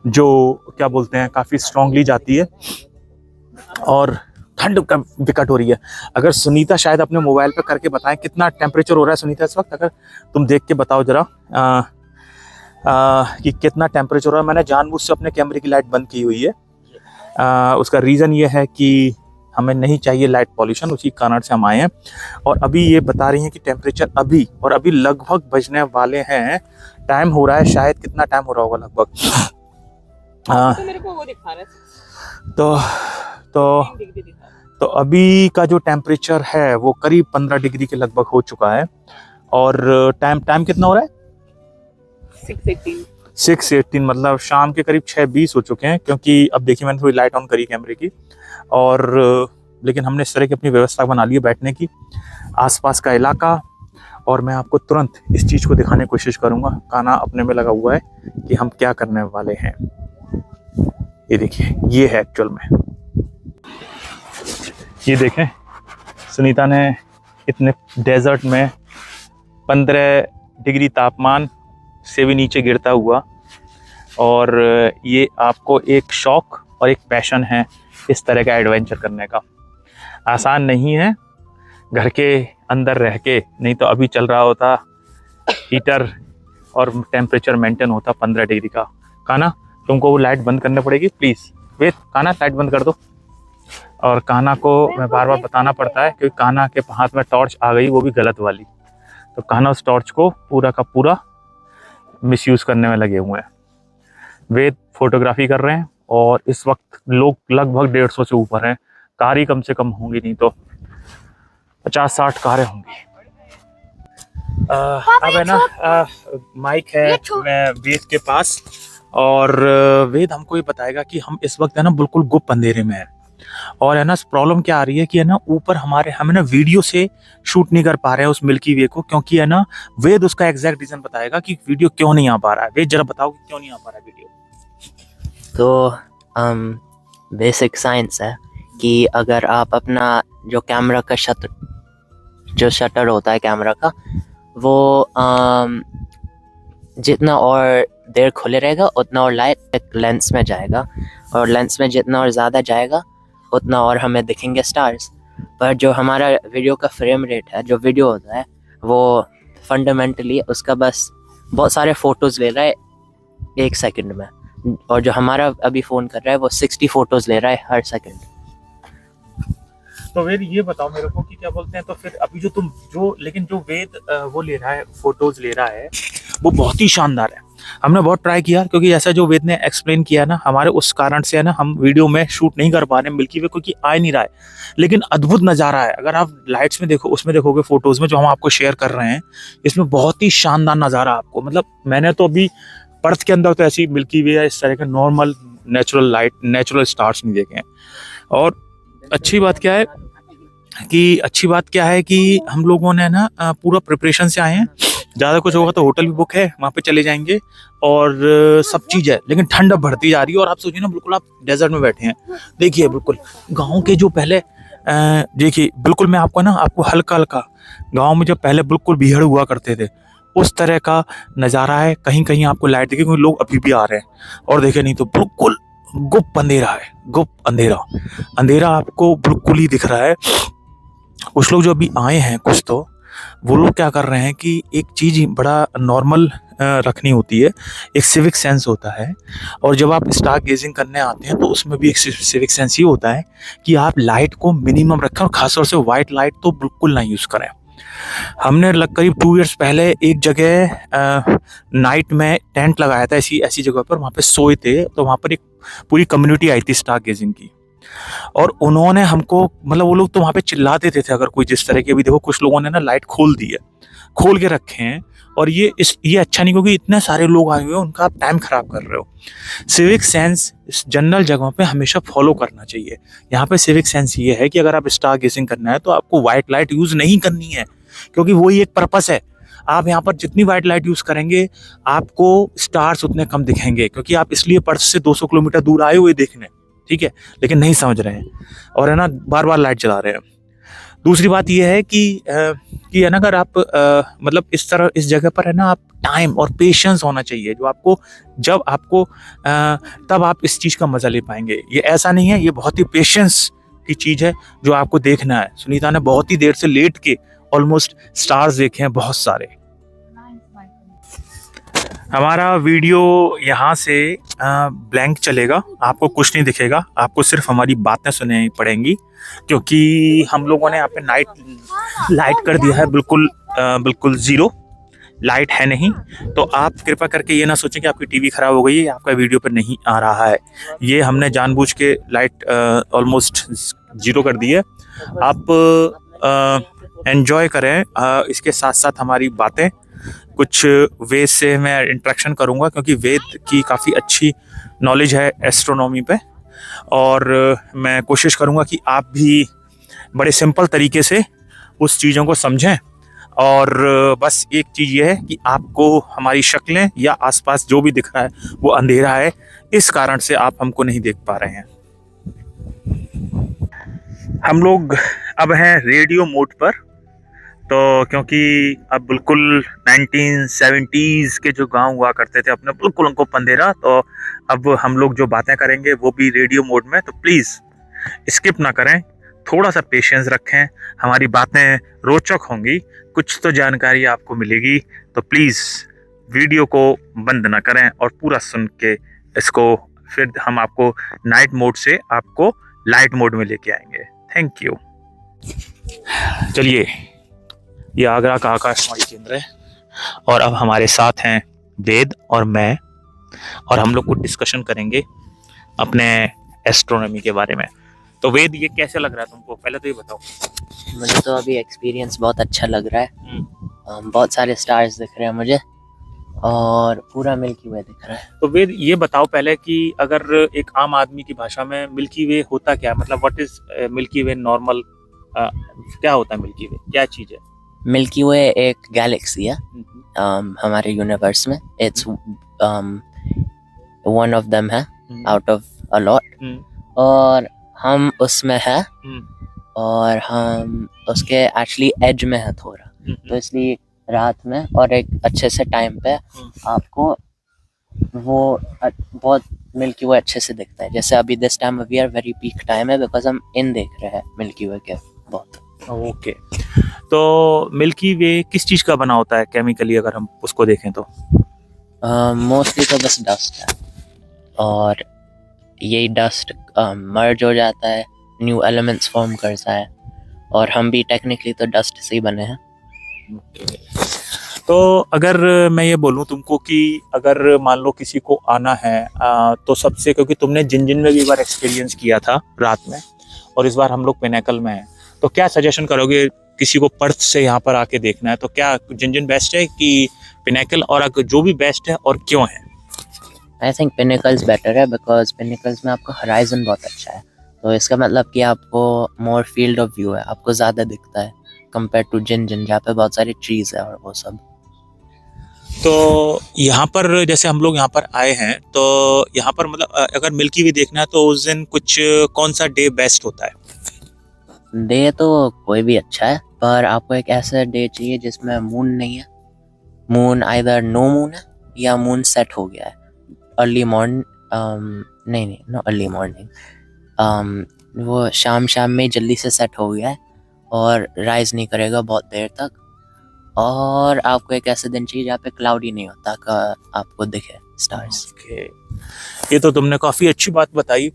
जो क्या बोलते हैं, काफी स्ट्रॉन्गली जाती है। और ठंड विकट हो रही है। अगर सुनीता शायद अपने मोबाइल पे करके बताएं कितना टेम्परेचर हो रहा है सुनीता इस वक्त, अगर तुम देख के बताओ जरा कि कितना टेम्परेचर हो रहा है। मैंने जानबूझ से अपने कैमरे की लाइट बंद की हुई है। उसका रीज़न ये है कि हमें नहीं चाहिए लाइट पॉल्यूशन, उसी कारण से हम आए हैं। और अभी ये बता रही हैं कि टेम्परेचर अभी लगभग बजने वाले हैं। टाइम हो रहा है, शायद कितना टाइम हो रहा होगा लगभग, तो मेरे को वो दिखा रहा है, तो अभी का जो टेम्परेचर है वो करीब 15 डिग्री के लगभग हो चुका है। और टाइम कितना हो रहा है? 6:18, मतलब शाम के करीब 6:20 हो चुके हैं। क्योंकि अब देखिए, मैंने थोड़ी लाइट ऑन करी कैमरे की, और लेकिन हमने इस तरह की अपनी व्यवस्था बना ली है बैठने की, आसपास का इलाका। और मैं आपको तुरंत इस चीज़ को दिखाने की कोशिश करूँगा। काना अपने में लगा हुआ है कि हम क्या करने वाले हैं। ये देखिए, ये है एक्चुअल में, ये देखें, सुनीता ने इतने डेजर्ट में 15 डिग्री तापमान से भी नीचे गिरता हुआ, और ये आपको एक शौक और एक पैशन है इस तरह का एडवेंचर करने का। आसान नहीं है घर के अंदर रह के, नहीं तो अभी चल रहा होता हीटर और टेम्परेचर मेंटेन होता 15 डिग्री का। काना, तुमको वो लाइट बंद करनी पड़ेगी प्लीज़। वेट, काना लाइट बंद कर दो। और काना को मैं बार बार बताना पड़ता है क्योंकि काना के हाथ में टॉर्च आ गई, वो भी गलत वाली। तो काना उस टॉर्च को पूरा का पूरा मिसयूज़ करने में लगे हुए हैं। वे फोटोग्राफी कर रहे हैं, और इस वक्त लोग लगभग 150 से ऊपर हैं। कार ही कम से कम होंगी, नहीं तो 50-60 कारें होंगी। अब है ना, माइक है वेद के पास, और वेद हमको ये बताएगा कि हम इस वक्त है ना बिल्कुल गुप्त अंधेरे में है। और है ना, प्रॉब्लम क्या आ रही है कि है ना, ऊपर हम ना वीडियो से शूट नहीं कर पा रहे हैं उस मिल्की वे को, क्योंकि है ना, वेद उसका एग्जैक्ट रीजन बताएगा कि वीडियो क्यों नहीं आ पा रहा है। वेद, जरा बताओ कि क्यों नहीं आ पा रहा है वीडियो। तो बेसिक साइंस है कि अगर आप अपना जो कैमरा का शटर होता है कैमरा का, वो जितना और देर खुले रहेगा उतना और लाइट एक लेंस में जाएगा, और लेंस में जितना और ज़्यादा जाएगा उतना और हमें दिखेंगे स्टार्स। पर जो हमारा वीडियो का फ्रेम रेट है, जो वीडियो होता है, वो फंडामेंटली उसका बस बहुत सारे फ़ोटोज़ ले रहा है 1 सेकंड में, और जो हमारा अभी फ़ोन कर रहा है वो 60 फ़ोटोज़ ले रहा है हर सेकंड। तो वेद ये बताओ मेरे को कि क्या बोलते हैं, तो फिर अभी जो तुम जो लेकिन जो वेद वो ले रहा है, फोटोज ले रहा है, वो बहुत ही शानदार है। हमने बहुत ट्राई किया क्योंकि ऐसा जो वेद ने एक्सप्लेन किया ना, हमारे उस कारण से है ना हम वीडियो में शूट नहीं कर पा रहे मिल्की वे क्योंकि आ नहीं रहा है। लेकिन अद्भुत नज़ारा है, अगर आप लाइट्स में देखो, उसमें देखोगे फोटोज में जो हम आपको शेयर कर रहे हैं, इसमें बहुत ही शानदार नज़ारा आपको, मतलब मैंने तो अभी पर्थ के अंदर तो ऐसी मिल्की वे या इस तरह के normal natural light, natural stars नहीं देखे हैं। और अच्छी बात क्या है कि हम लोगों ने ना पूरा प्रिपरेशन से आए हैं। ज़्यादा कुछ होगा तो होटल भी बुक है, वहाँ पे चले जाएंगे और सब चीज़ है, लेकिन ठंड अब बढ़ती जा रही है और आप सोचिए ना बिल्कुल आप डेजर्ट में बैठे हैं। देखिए बिल्कुल गाँव के जो पहले देखिए बिल्कुल मैं आपको हल्का हल्का गाँव में जो पहले बिल्कुल भीड़ हुआ करते थे उस तरह का नज़ारा है। कहीं कहीं आपको लाइट दिखे क्योंकि लोग अभी भी आ रहे हैं, और देखे नहीं तो बिल्कुल गुप्त अंधेरा है, गुप्त अंधेरा आपको बिल्कुल ही दिख रहा है। कुछ लोग जो अभी आए हैं कुछ तो वो लोग क्या कर रहे हैं कि एक चीज़ बड़ा नॉर्मल रखनी होती है, एक सिविक सेंस होता है। और जब आप स्टार गेजिंग करने आते हैं तो उसमें भी एक सिविक सेंस ही होता है कि आप लाइट को मिनिमम रखें और खासतौर से वाइट लाइट तो बिल्कुल ना यूज़ करें। हमने करीब 2 इयर्स पहले एक जगह नाइट में टेंट लगाया था ऐसी जगह पर, वहाँ पे सोए थे, तो वहाँ पर एक पूरी कम्युनिटी आई थी स्टार गेजिंग की, और उन्होंने हमको मतलब वो लोग तो वहाँ पे चिल्ला देते थे अगर कोई जिस तरह की। अभी देखो कुछ लोगों ने ना लाइट खोल दी है, खोल के रखे हैं, और ये अच्छा नहीं क्योंकि इतने सारे लोग आए हुए हैं, उनका आप टाइम खराब कर रहे हो। सिविक सेंस इस जनरल जगहों पे हमेशा फॉलो करना चाहिए। यहाँ पे सिविक सेंस ये है कि अगर आप स्टार गेजिंग करना है तो आपको व्हाइट लाइट यूज नहीं करनी है, क्योंकि वही एक पर्पस है। आप यहाँ पर जितनी व्हाइट लाइट यूज करेंगे आपको स्टार्स उतने कम दिखेंगे, क्योंकि आप इसलिए पर्थ से 200 किलोमीटर दूर आए हुए देखने, ठीक है, लेकिन नहीं समझ रहे हैं और है ना बार बार लाइट जला रहे हैं। दूसरी बात यह है कि है ना अगर आप मतलब इस जगह पर है ना आप टाइम और पेशेंस होना चाहिए, जो आपको जब आपको तब आप इस चीज़ का मजा ले पाएंगे। ये ऐसा नहीं है, ये बहुत ही पेशेंस की चीज़ है जो आपको देखना है। सुनीता ने बहुत ही देर से लेट के ऑलमोस्ट स्टार्स देखे हैं बहुत सारे। हमारा वीडियो यहाँ से ब्लैंक चलेगा, आपको कुछ नहीं दिखेगा, आपको सिर्फ हमारी बातें सुननी पड़ेंगी, क्योंकि हम लोगों ने यहाँ पे लाइट कर दिया है बिल्कुल जीरो, लाइट है नहीं। तो आप कृपा करके ये ना सोचें कि आपकी टीवी खराब हो गई है या आपका वीडियो पर नहीं आ रहा है। ये हमने जानबूझ के लाइट ऑलमोस्ट जीरो कर दी है। आप एंजॉय करें इसके साथ साथ हमारी बातें। कुछ वेद से मैं इंटरेक्शन करूंगा क्योंकि वेद की काफ़ी अच्छी नॉलेज है एस्ट्रोनॉमी पे, और मैं कोशिश करूंगा कि आप भी बड़े सिंपल तरीके से उस चीज़ों को समझें। और बस एक चीज़ ये है कि आपको हमारी शक्लें या आसपास जो भी दिख रहा है वो अंधेरा है, इस कारण से आप हमको नहीं देख पा रहे हैं। हम लोग अब हैं रेडियो मोड पर, तो क्योंकि अब बिल्कुल 1970s के जो गांव हुआ करते थे अपने, बिल्कुल उनको अंधेरा, तो अब हम लोग जो बातें करेंगे वो भी रेडियो मोड में। तो प्लीज़ स्किप ना करें, थोड़ा सा पेशेंस रखें, हमारी बातें रोचक होंगी, कुछ तो जानकारी आपको मिलेगी। तो प्लीज़ वीडियो को बंद ना करें और पूरा सुन के इसको, फिर हम आपको नाइट मोड से आपको लाइट मोड में लेके आएंगे। Thank you. चलिए, ये आगरा का आकाशवाणी केंद्र है और अब हमारे साथ हैं वेद और मैं, और हम लोग कुछ डिस्कशन करेंगे अपने एस्ट्रोनॉमी के बारे में। तो वेद, ये कैसे लग रहा है तुमको, पहले तो ये बताओ। मुझे तो अभी एक्सपीरियंस बहुत अच्छा लग रहा है। बहुत सारे स्टार्स दिख रहे हैं मुझे और पूरा मिल्की वे दिख रहा है। तो वेद ये बताओ पहले कि अगर एक आम आदमी की भाषा में मिल्की वे होता क्या, मतलब what is milky way normal, क्या होता है मिल्की वे, क्या चीज़ है? मिल्की वे एक गैलेक्सी है हमारे यूनिवर्स में। इट्स वन ऑफ देम है आउट ऑफ अ लॉट, और हम उसमें है और हम उसके एक्चुअली एज में है थोड़ा, तो इसलिए रात में और एक अच्छे से टाइम पे आपको वो बहुत मिल्की वे अच्छे से दिखता है। जैसे अभी this time we are very peak time है बिकॉज हम इन देख रहे हैं मिल्की वे के बहुत। ओके, तो मिल्की वे किस चीज़ का बना होता है केमिकली, अगर हम उसको देखें तो? मोस्टली तो बस डस्ट है, और यही डस्ट मर्ज हो जाता है, न्यू एलिमेंट्स फॉर्म करता है, और हम भी टेक्निकली तो डस्ट से ही बने हैं। तो अगर मैं ये बोलूँ तुमको कि अगर मान लो किसी को आना है तो सबसे, क्योंकि तुमने जिंजिन में भी एक बार एक्सपीरियंस किया था रात में और इस बार हम लोग पिनेकल में हैं, तो क्या सजेशन करोगे किसी को पर्थ से यहाँ पर आके देखना है तो क्या जिंजिन बेस्ट है कि पिनेकल, और अगर जो भी बेस्ट है और क्यों है? आई थिंक पिनिकल्स बेटर है बिकॉज पिनिकल्स में आपका हराइजन बहुत अच्छा है, तो इसका मतलब कि आपको मोर फील्ड ऑफ व्यू है, आपको ज़्यादा दिखता है कंपेयर टू जिंजिन जहाँ पे बहुत सारी ट्रीज है और वो सब। तो यहाँ पर जैसे हम लोग यहाँ पर आए हैं तो यहाँ पर मतलब अगर मिल्की वे देखना है तो उस दिन कुछ कौन सा डे बेस्ट होता है? डे तो कोई भी अच्छा है, पर आपको एक ऐसा डे चाहिए जिसमें मून नहीं है। मून आइदर नो मून है या मून सेट हो गया है अर्ली मॉर्निंग, नहीं नो अर्ली मॉर्निंग, वो शाम में जल्दी से सेट हो गया है और राइज नहीं करेगा बहुत देर तक। और आपको एक ऐसे दिन चाहिए जहाँ पे क्लाउडी नहीं होता का आपको दिखे स्टार्स। ये तो तुमने काफी अच्छी बात बताई।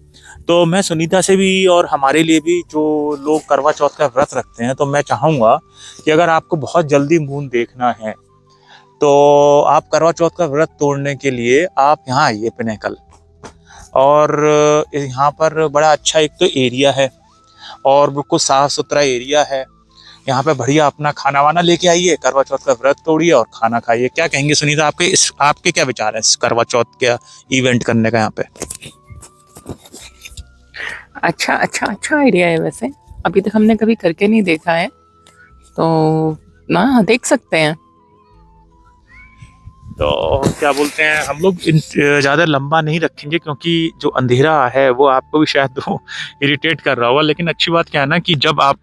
तो मैं सुनीता से भी और हमारे लिए भी जो लोग करवा चौथ का व्रत रखते हैं, तो मैं चाहूंगा कि अगर आपको बहुत जल्दी मून देखना है तो आप करवा चौथ का व्रत तोड़ने के लिए आप यहाँ आइए पिनेकल। और यहाँ पर बड़ा अच्छा एक तो एरिया है और बिल्कुल साफ सुथरा एरिया है। यहाँ पे बढ़िया अपना खाना वाना लेके आइए, करवा चौथ का व्रत तोड़िए और खाना खाइए। क्या कहेंगे सुनीता, आपके क्या विचार है इस करवा चौथ का इवेंट करने का यहाँ पे? अच्छा आइडिया है वैसे, अभी तक हमने कभी करके नहीं देखा है, तो ना देख सकते हैं। तो क्या बोलते हैं, हम लोग ज़्यादा लंबा नहीं रखेंगे क्योंकि जो अंधेरा है वो आपको भी शायद वो इरिटेट कर रहा होगा। लेकिन अच्छी बात क्या है ना कि जब आप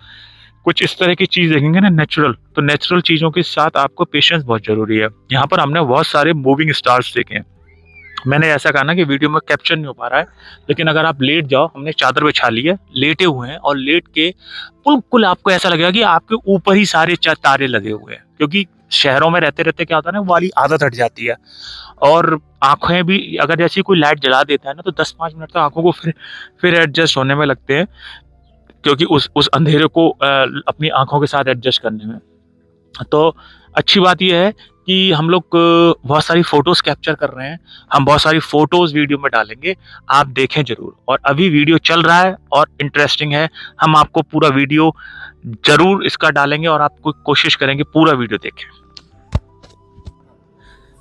कुछ इस तरह की चीज़ देखेंगे ना नेचुरल, तो नेचुरल चीज़ों के साथ आपको पेशेंस बहुत ज़रूरी है। यहाँ पर हमने बहुत सारे मूविंग स्टार्स देखे हैं। मैंने ऐसा कहा ना कि वीडियो में कैप्चर नहीं हो पा रहा है, लेकिन अगर आप लेट जाओ, हमने चादर बिछा ली है, लेटे हुए हैं और लेट के बिल्कुल आपको ऐसा लगेगा कि आपके ऊपर ही सारे तारे लगे हुए हैं। क्योंकि शहरों में रहते रहते क्या होता है ना, वाली आदत हट जाती है और आंखें भी, अगर जैसी कोई लाइट जला देता है ना तो 10-5 मिनट तक आंखों को फिर एडजस्ट होने में लगते हैं, क्योंकि उस अंधेरे को अपनी आंखों के साथ एडजस्ट करने में। तो अच्छी बात यह है कि हम लोग बहुत सारी फोटोज कैप्चर कर रहे हैं, हम बहुत सारी फोटोज वीडियो में डालेंगे, आप देखें जरूर। और अभी वीडियो चल रहा है और इंटरेस्टिंग है, हम आपको पूरा वीडियो जरूर इसका डालेंगे और आपको कोशिश करेंगे पूरा वीडियो देखें।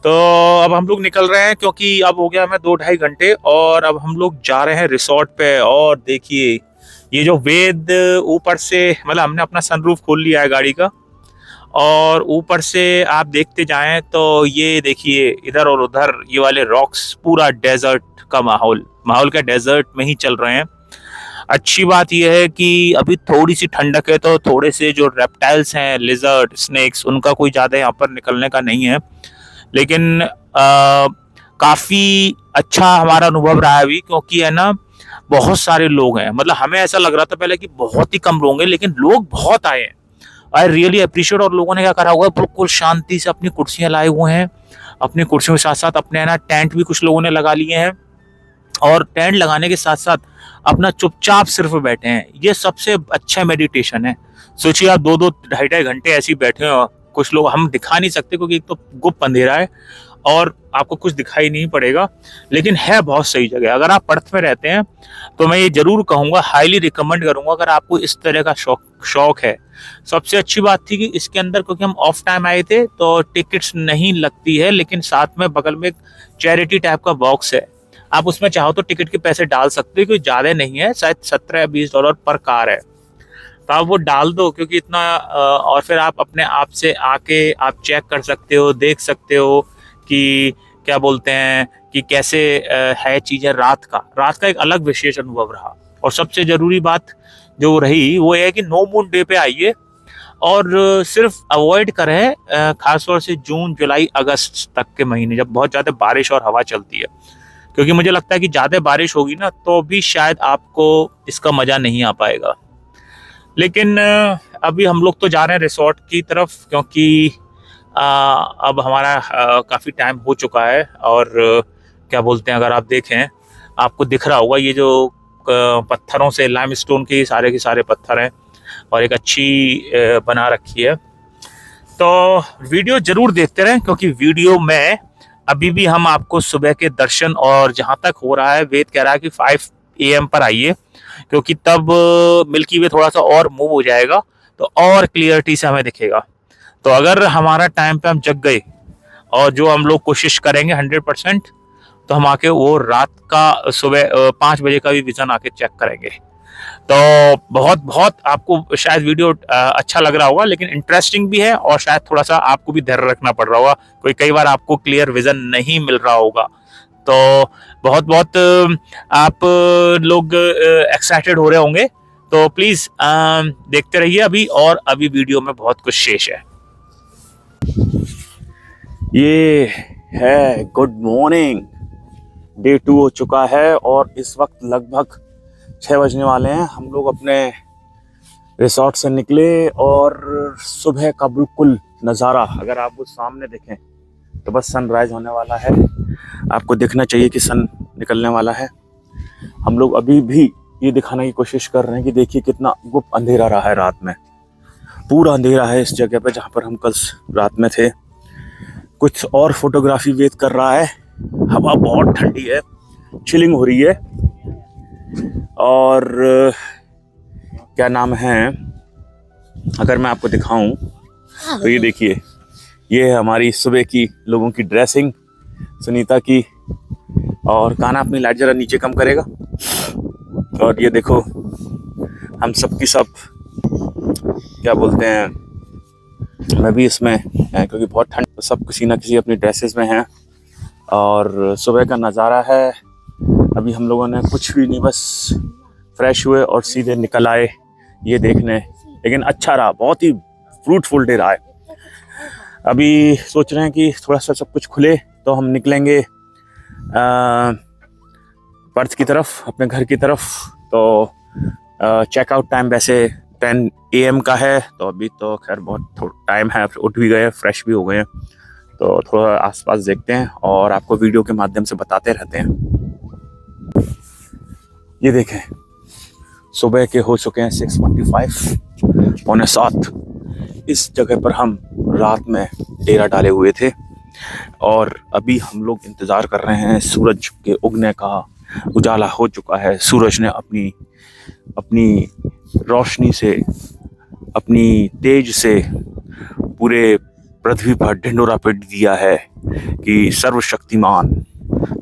तो अब हम लोग निकल रहे हैं क्योंकि अब हो गया हमें 2-2.5 घंटे और अब हम लोग जा रहे हैं रिसोर्ट पे। और देखिए ये जो वेद ऊपर से, मतलब हमने अपना सनरूफ खोल लिया है गाड़ी का और ऊपर से आप देखते जाएं तो ये देखिए इधर और उधर ये वाले रॉक्स, पूरा डेजर्ट का माहौल का डेजर्ट में ही चल रहे हैं। अच्छी बात यह है कि अभी थोड़ी सी ठंडक है तो थोड़े से जो रेप्टाइल्स हैं, लिजर्ड, स्नेक्स, उनका कोई ज़्यादा यहाँ पर निकलने का नहीं है। लेकिन काफ़ी अच्छा हमारा अनुभव रहा है अभी, क्योंकि है ना बहुत सारे लोग हैं। मतलब हमें ऐसा लग रहा था पहले कि बहुत ही कम लोग हैं, लेकिन लोग बहुत आए हैं। I really appreciate. और लोगों ने क्या करा हुआ है, बिल्कुल शांति से अपनी कुर्सियां लाए हुए हैं, अपनी कुर्सियों के साथ साथ अपने है ना टेंट भी कुछ लोगों ने लगा लिए हैं और टेंट लगाने के साथ साथ अपना चुपचाप सिर्फ बैठे हैं। ये सबसे अच्छा मेडिटेशन है। सोचिए आप 2-2, 2.5 घंटे ऐसे ही बैठे हो। कुछ लोग हम दिखा नहीं सकते क्योंकि एक तो गुप्त अंधेरा है और आपको कुछ दिखाई नहीं पड़ेगा, लेकिन है बहुत सही जगह। अगर आप पर्थ में रहते हैं तो मैं ये जरूर कहूँगा, हाईली रिकमेंड करूँगा अगर आपको इस तरह का शौक है। सबसे अच्छी बात थी कि इसके अंदर, क्योंकि हम ऑफ टाइम आए थे तो टिकट्स नहीं लगती है, लेकिन साथ में बगल में एक चैरिटी टाइप का बॉक्स है, आप उसमें चाहो तो टिकट के पैसे डाल सकते हो। कोई ज़्यादा नहीं है, शायद $17 या $20 पर कार है, तो आप वो डाल दो क्योंकि इतना और फिर आप अपने आप से आके आप चेक कर सकते हो, देख सकते हो कि क्या बोलते हैं कि कैसे है चीज़ें। रात का एक अलग विशेष अनुभव रहा। और सबसे ज़रूरी बात जो रही वो ये है कि नो मून डे पे आइए और सिर्फ अवॉइड करें खासतौर से जून, जुलाई, अगस्त तक के महीने, जब बहुत ज़्यादा बारिश और हवा चलती है। क्योंकि मुझे लगता है कि ज़्यादा बारिश होगी ना तो भी शायद आपको इसका मज़ा नहीं आ पाएगा। लेकिन अभी हम लोग तो जा रहे हैं रिसोर्ट की तरफ, क्योंकि अब हमारा काफ़ी टाइम हो चुका है। और क्या बोलते हैं, अगर आप देखें आपको दिख रहा होगा ये जो पत्थरों से, लाइमस्टोन के सारे पत्थर हैं, और एक अच्छी बना रखी है। तो वीडियो जरूर देखते रहें, क्योंकि वीडियो में अभी भी हम आपको सुबह के दर्शन, और जहां तक हो रहा है वेद कह रहा है कि 5 AM पर आइए, क्योंकि तब मिल्की वे थोड़ा सा और मूव हो जाएगा तो और क्लियरिटी से हमें दिखेगा। तो अगर हमारा टाइम पे हम जग गए और जो हम लोग कोशिश करेंगे 100%, तो हम आके वो रात का सुबह 5 बजे का भी विजन आके चेक करेंगे। तो बहुत बहुत आपको शायद वीडियो अच्छा लग रहा होगा, लेकिन इंटरेस्टिंग भी है, और शायद थोड़ा सा आपको भी धैर्य रखना पड़ रहा होगा, कई बार आपको क्लियर विजन नहीं मिल रहा होगा। तो बहुत बहुत आप लोग एक्साइटेड हो रहे होंगे, तो प्लीज देखते रहिए अभी, और अभी वीडियो में बहुत कुछ शेष है। ये है गुड मॉर्निंग, डे 2 हो चुका है और इस वक्त लगभग 6 बजने वाले हैं। हम लोग अपने रिसोर्ट से निकले और सुबह का बिल्कुल नज़ारा अगर आप वो सामने देखें तो बस सनराइज होने वाला है। आपको देखना चाहिए कि सन निकलने वाला है। हम लोग अभी भी ये दिखाने की कोशिश कर रहे हैं कि देखिए कितना गुप्त अंधेरा रहा है रात में। पूरा अंधेरा है इस जगह पे जहाँ पर हम कल रात में थे। कुछ और फोटोग्राफी वेट कर रहा है। हवा बहुत ठंडी है, चिलिंग हो रही है। और क्या नाम है, अगर मैं आपको दिखाऊं तो ये देखिए, ये है हमारी सुबह की लोगों की ड्रेसिंग, सुनीता की। और काना अपनी लाइट जरा नीचे कम करेगा। और ये देखो हम सब की सब क्या बोलते हैं, मैं भी इसमें, क्योंकि बहुत ठंड, तो सब किसी ना किसी अपनी ड्रेसेस में हैं। और सुबह का नज़ारा है। अभी हम लोगों ने कुछ भी नहीं, बस फ्रेश हुए और सीधे निकल आए ये देखने। लेकिन अच्छा रहा, बहुत ही फ्रूटफुल डे रहा है। अभी सोच रहे हैं कि थोड़ा सा सब कुछ खुले तो हम निकलेंगे पर्थ की तरफ, अपने घर की तरफ। तो चेकआउट टाइम वैसे 10 AM का है, तो अभी तो खैर बहुत टाइम है, उठ भी गए, फ्रेश भी हो गए हैं। तो थोड़ा आसपास देखते हैं और आपको वीडियो के माध्यम से बताते रहते हैं। ये देखें, सुबह के हो चुके हैं 6:45, 6:45। इस जगह पर हम रात में डेरा डाले हुए थे और अभी हम लोग इंतज़ार कर रहे हैं सूरज के उगने का। उजाला हो चुका है, सूरज ने अपनी रोशनी से, अपनी तेज से पूरे पृथ्वी पर ढिंडोरा पीट दिया है कि सर्वशक्तिमान,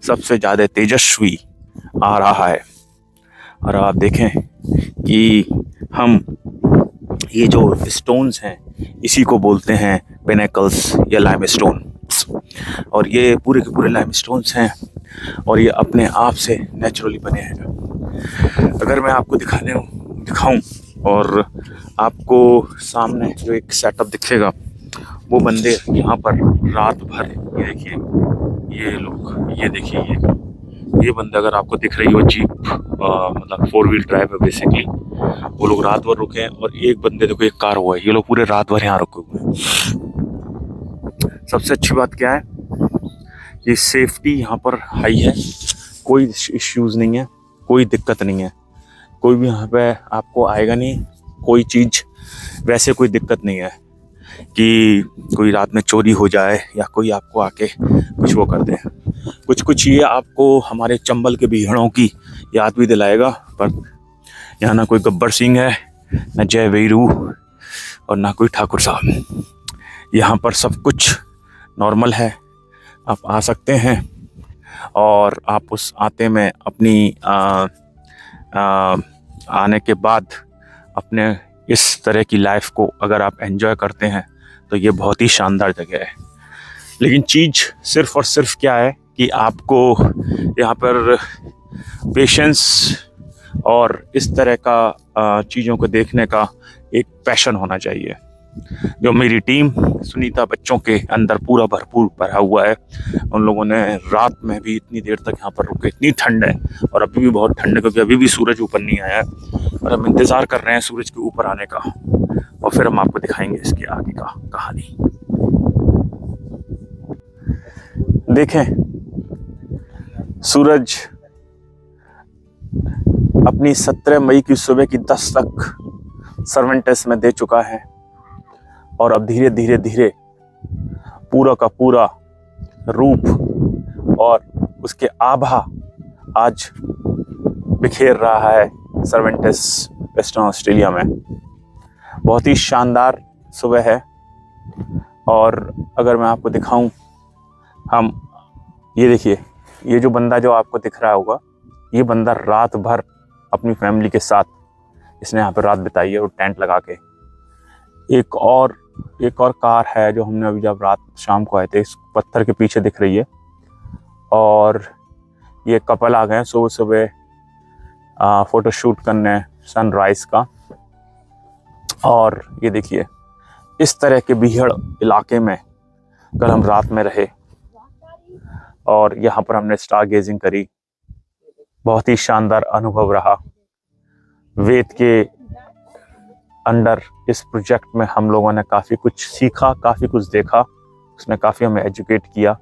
सबसे ज़्यादा तेजस्वी आ रहा है। और आप देखें कि हम ये जो स्टोन्स हैं इसी को बोलते हैं पिनेकल्स या लाइमस्टोन। और ये पूरे के पूरे लाइमस्टोन्स हैं और ये अपने आप से नेचुरली बने हैं। अगर मैं आपको दिखाऊं और आपको सामने जो एक सेटअप दिखेगा, वो बंदे यहाँ पर रात भर, ये देखिए, ये लोग, ये देखिए, ये बंदे अगर आपको दिख रही हो, जीप मतलब 4 व्हील ड्राइव है बेसिकली, वो लोग रात भर रुके हैं। और एक बंदे देखो, एक कार हुआ है, ये लोग पूरे रात भर यहाँ रुके हुए हैं। सबसे अच्छी बात क्या है, ये सेफ्टी यहाँ पर हाई है, कोई इश्यूज़ नहीं है, कोई दिक्कत नहीं है, कोई भी यहाँ पे आपको आएगा नहीं, कोई चीज़ वैसे कोई दिक्कत नहीं है कि कोई रात में चोरी हो जाए या कोई आपको आके कुछ वो कर दे। कुछ ये आपको हमारे चंबल के बिहड़ों की याद भी दिलाएगा, पर यहाँ ना कोई गब्बर सिंह है, ना जय वीरू, और ना कोई ठाकुर साहब। यहाँ पर सब कुछ नॉर्मल है। आप आ सकते हैं और आप उस आते में अपनी आने के बाद अपने इस तरह की लाइफ को अगर आप एंजॉय करते हैं तो ये बहुत ही शानदार जगह है। लेकिन चीज़ सिर्फ़ और सिर्फ क्या है कि आपको यहाँ पर पेशेंस और इस तरह का चीज़ों को देखने का एक पैशन होना चाहिए, जो मेरी टीम सुनीता बच्चों के अंदर पूरा भरपूर भरा हुआ है। उन लोगों ने रात में भी इतनी देर तक यहाँ पर रुके। इतनी ठंड है और अभी भी बहुत ठंड है, क्योंकि अभी भी सूरज ऊपर नहीं आया है और हम इंतज़ार कर रहे हैं सूरज के ऊपर आने का, और फिर हम आपको दिखाएंगे इसके आगे का कहानी। देखें, सूरज अपनी 17 मई की सुबह की 10 तक सर्वेंटेस में दे चुका है और अब धीरे धीरे धीरे पूरा का पूरा रूप और उसके आभा आज बिखेर रहा है सर्वेंटेस वेस्टर्न ऑस्ट्रेलिया में। बहुत ही शानदार सुबह है और अगर मैं आपको दिखाऊं, हम ये देखिए, ये जो बंदा जो आपको दिख रहा होगा, ये बंदा रात भर अपनी फैमिली के साथ इसने यहाँ पर रात बिताई है और टेंट लगा के। एक और कार है जो हमने अभी जब रात शाम को आए थे, इस पत्थर के पीछे दिख रही है, और ये कपल आ गए हैं सुबह सुबह फोटो शूट करने सनराइज का। और ये देखिए, इस तरह के बीहड़ इलाके में कल हम रात में रहे और यहाँ पर हमने स्टार गेजिंग करी। बहुत ही शानदार अनुभव रहा। वेद के अंडर इस प्रोजेक्ट में हम लोगों ने काफ़ी कुछ सीखा, काफ़ी कुछ देखा, उसने काफ़ी हमें एजुकेट किया।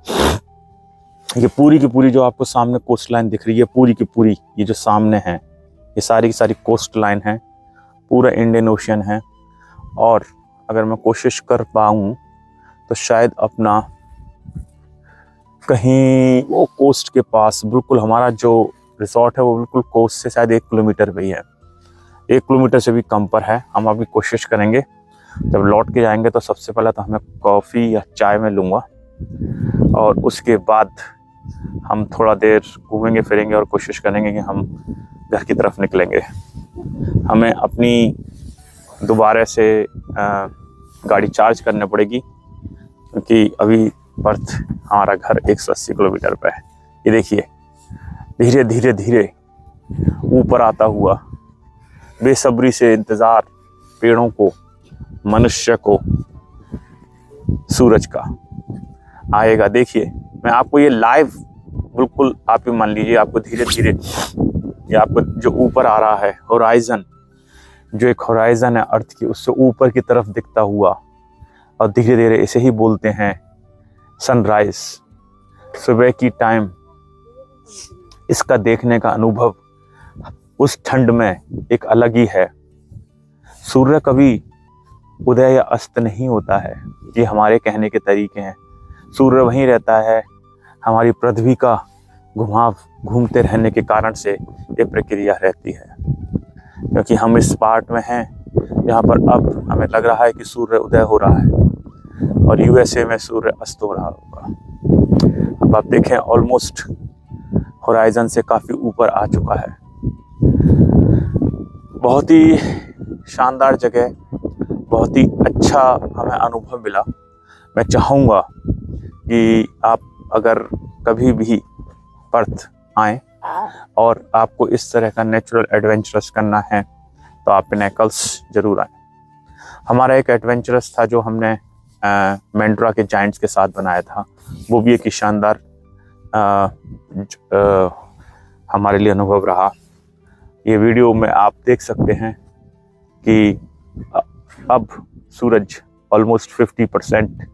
ये पूरी की पूरी जो आपको सामने कोस्ट लाइन दिख रही है, पूरी की पूरी ये जो सामने है, ये सारी की सारी कोस्ट लाइन है, पूरा इंडियन ओशियन है। और अगर मैं कोशिश कर पाऊँ तो शायद अपना कहीं वो कोस्ट के पास, बिल्कुल हमारा जो रिसोर्ट है वो बिल्कुल कोस्ट से शायद 1 किलोमीटर पे ही है, 1 किलोमीटर से भी कम पर है। हम अभी कोशिश करेंगे, जब लौट के जाएंगे तो सबसे पहले तो हमें कॉफ़ी या चाय में लूँगा और उसके बाद हम थोड़ा देर घूमेंगे फिरेंगे और कोशिश करेंगे कि हम घर की तरफ निकलेंगे। हमें अपनी दोबारा से गाड़ी चार्ज करनी पड़ेगी क्योंकि अभी पर्थ हमारा घर 180 किलोमीटर पे है। ये देखिए, धीरे धीरे धीरे ऊपर आता हुआ, बेसब्री से इंतज़ार पेड़ों को, मनुष्य को, सूरज का आएगा। देखिए, मैं आपको ये लाइव बिल्कुल, आप ही मान लीजिए, आपको धीरे धीरे ये आपको जो ऊपर आ रहा है होराइजन, जो एक होराइजन है अर्थ की, उससे ऊपर की तरफ दिखता हुआ, और धीरे धीरे इसे ही बोलते हैं सनराइज। सुबह की टाइम इसका देखने का अनुभव उस ठंड में एक अलग ही है। सूर्य कभी उदय या अस्त नहीं होता है, ये हमारे कहने के तरीके हैं। सूर्य वहीं रहता है, हमारी पृथ्वी का घुमाव घूमते रहने के कारण से ये प्रक्रिया रहती है। क्योंकि हम इस पार्ट में हैं जहाँ पर अब हमें लग रहा है कि सूर्य उदय हो रहा है और यूएसए में सूर्य अस्त हो रहा होगा। अब आप देखें, ऑलमोस्ट होराइजन से काफ़ी ऊपर आ चुका है। बहुत ही शानदार जगह, बहुत ही अच्छा हमें अनुभव मिला। मैं चाहूँगा कि आप अगर कभी भी पर्थ आएँ और आपको इस तरह का नेचुरल एडवेंचरस करना है तो आप पिनेकल्स ज़रूर आएँ। हमारा एक एडवेंचरस था जो हमने मेंड्रा के जाइंट्स के साथ बनाया था, वो भी एक शानदार हमारे लिए अनुभव रहा। ये वीडियो में आप देख सकते हैं कि अब सूरज ऑलमोस्ट 50%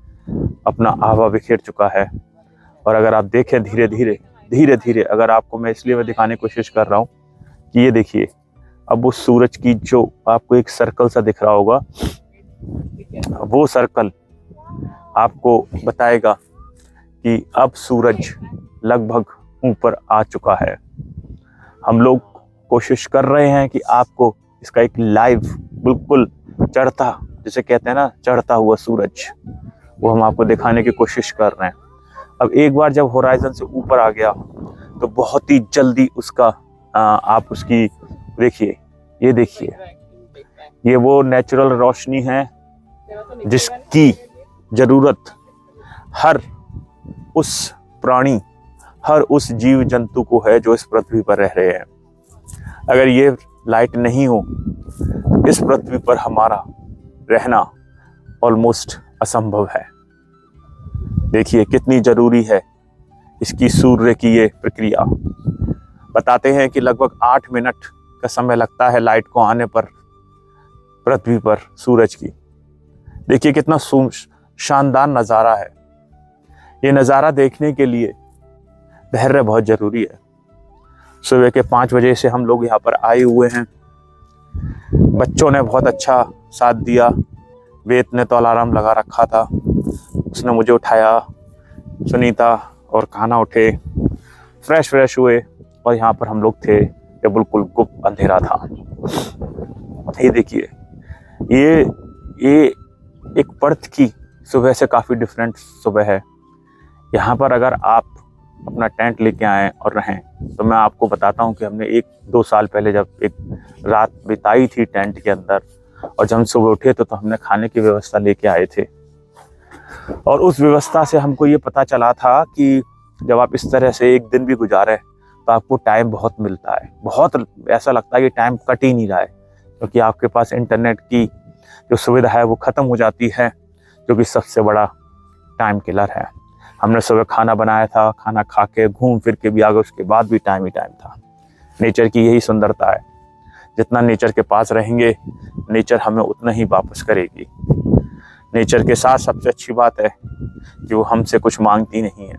अपना आभा बिखेर चुका है। और अगर आप देखें धीरे धीरे, अगर आपको मैं इसलिए दिखाने की कोशिश कर रहा हूँ कि ये देखिए, अब वो सूरज की जो आपको एक सर्कल सा दिख रहा होगा, वो सर्कल आपको बताएगा कि अब सूरज लगभग ऊपर आ चुका है। हम लोग कोशिश कर रहे हैं कि आपको इसका एक लाइव बिल्कुल चढ़ता, जिसे कहते हैं ना, चढ़ता हुआ सूरज, वो हम आपको दिखाने की कोशिश कर रहे हैं। अब एक बार जब होराइजन से ऊपर आ गया तो बहुत ही जल्दी उसका आप उसकी देखिए, ये देखिए, ये वो नेचुरल रोशनी है जिसकी ज़रूरत हर उस प्राणी, हर उस जीव जंतु को है जो इस पृथ्वी पर रह रहे हैं। अगर ये लाइट नहीं हो, इस पृथ्वी पर हमारा रहना ऑलमोस्ट असंभव है। देखिए कितनी ज़रूरी है इसकी सूर्य की ये प्रक्रिया। बताते हैं कि लगभग 8 मिनट का समय लगता है लाइट को आने पर पृथ्वी पर सूरज की। देखिए कितना शानदार नज़ारा है। ये नज़ारा देखने के लिए धैर्य बहुत ज़रूरी है। सुबह के 5 बजे से हम लोग यहाँ पर आए हुए हैं। बच्चों ने बहुत अच्छा साथ दिया। वेद ने तो अलार्म लगा रखा था, उसने मुझे उठाया। सुनीता और कान्हा उठे, फ्रेश हुए और यहाँ पर हम लोग थे कि बिल्कुल गुप्त अंधेरा था। ये देखिए, ये एक पर्थ की सुबह से काफ़ी डिफरेंट सुबह है। यहाँ पर अगर आप अपना टेंट लेके आएँ और रहें तो मैं आपको बताता हूँ कि हमने 1-2 साल पहले जब एक रात बिताई थी टेंट के अंदर, और जब हम सुबह उठे तो हमने खाने की व्यवस्था लेके आए थे। और उस व्यवस्था से हमको ये पता चला था कि जब आप इस तरह से एक दिन भी गुजारे तो आपको टाइम बहुत मिलता है। बहुत ऐसा लगता है कि टाइम कट ही नहीं रहा है, क्योंकि आपके पास इंटरनेट की जो सुविधा है वो ख़त्म हो जाती है, जो कि सबसे बड़ा टाइम किलर है। हमने सुबह खाना बनाया था, खाना खा के घूम फिर के भी आ गए, उसके बाद भी टाइम ही टाइम था। नेचर की यही सुंदरता है, जितना नेचर के पास रहेंगे नेचर हमें उतना ही वापस करेगी। नेचर के साथ सबसे अच्छी बात है कि वो हमसे कुछ मांगती नहीं है,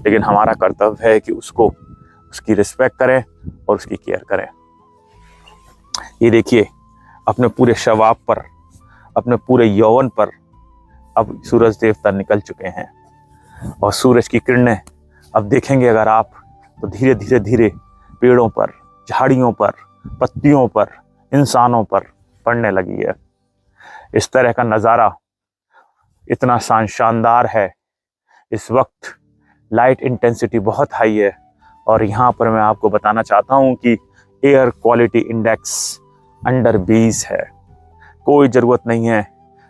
लेकिन हमारा कर्तव्य है कि उसकी रिस्पेक्ट करें और उसकी केयर करें। ये देखिए, अपने पूरे शबाब पर, अपने पूरे यौवन पर अब सूरज देवता निकल चुके हैं, और सूरज की किरणें अब देखेंगे अगर आप तो धीरे धीरे पेड़ों पर, झाड़ियों पर, पत्तियों पर, इंसानों पर पड़ने लगी है। इस तरह का नज़ारा इतना शानदार है। इस वक्त लाइट इंटेंसिटी बहुत हाई है, और यहाँ पर मैं आपको बताना चाहता हूँ कि एयर क्वालिटी इंडेक्स अंडर 20 है। कोई ज़रूरत नहीं है,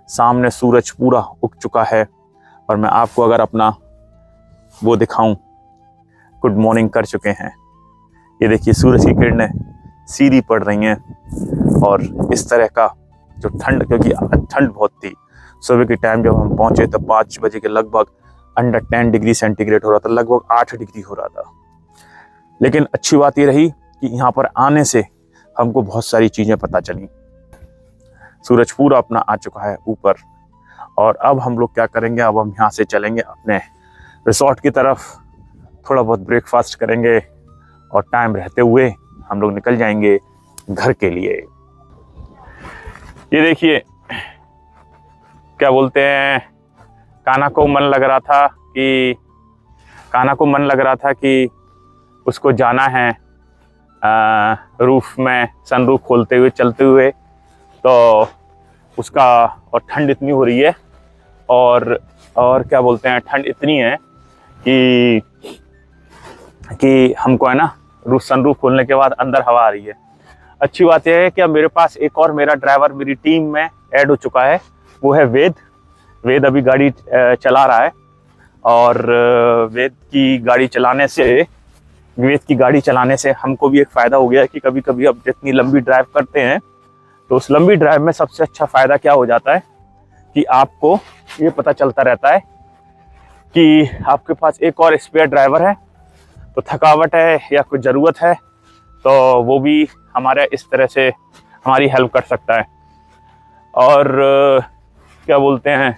सामने सूरज पूरा उग चुका है, और मैं आपको अगर अपना वो दिखाऊं, गुड मॉर्निंग कर चुके हैं। ये देखिए, सूरज की किरणें सीधी पड़ रही हैं, और इस तरह का जो ठंड, क्योंकि ठंड बहुत थी सुबह के टाइम जब हम पहुंचे तो 5 बजे के लगभग अंडर 10 डिग्री सेंटीग्रेड हो रहा था, लगभग 8 डिग्री हो रहा था। लेकिन अच्छी बात ये रही कि यहाँ पर आने से हमको बहुत सारी चीज़ें पता चली। सूरज पूरा अपना आ चुका है ऊपर, और अब हम लोग क्या करेंगे, अब हम यहाँ से चलेंगे अपने रिसोर्ट की तरफ, थोड़ा बहुत ब्रेकफास्ट करेंगे, और टाइम रहते हुए हम लोग निकल जाएंगे घर के लिए। ये देखिए, क्या बोलते हैं, कान्हा को मन लग रहा था कि उसको जाना है रूफ में, सनरूफ खोलते हुए चलते हुए, तो उसका, और ठंड इतनी हो रही है, और क्या बोलते हैं, ठंड इतनी है कि हमको है ना सनरूफ खोलने के बाद अंदर हवा आ रही है। अच्छी बात यह है कि अब मेरे पास एक और मेरा ड्राइवर मेरी टीम में ऐड हो चुका है, वो है वेद अभी गाड़ी चला रहा है, और वेद की गाड़ी चलाने से हमको भी एक फ़ायदा हो गया है कि कभी कभी अब जितनी लंबी ड्राइव करते हैं तो उस लंबी ड्राइव में सबसे अच्छा फ़ायदा क्या हो जाता है कि आपको ये पता चलता रहता है कि आपके पास एक और स्पेयर ड्राइवर है, तो थकावट है या कुछ ज़रूरत है तो वो भी हमारे इस तरह से हमारी हेल्प कर सकता है। और क्या बोलते हैं,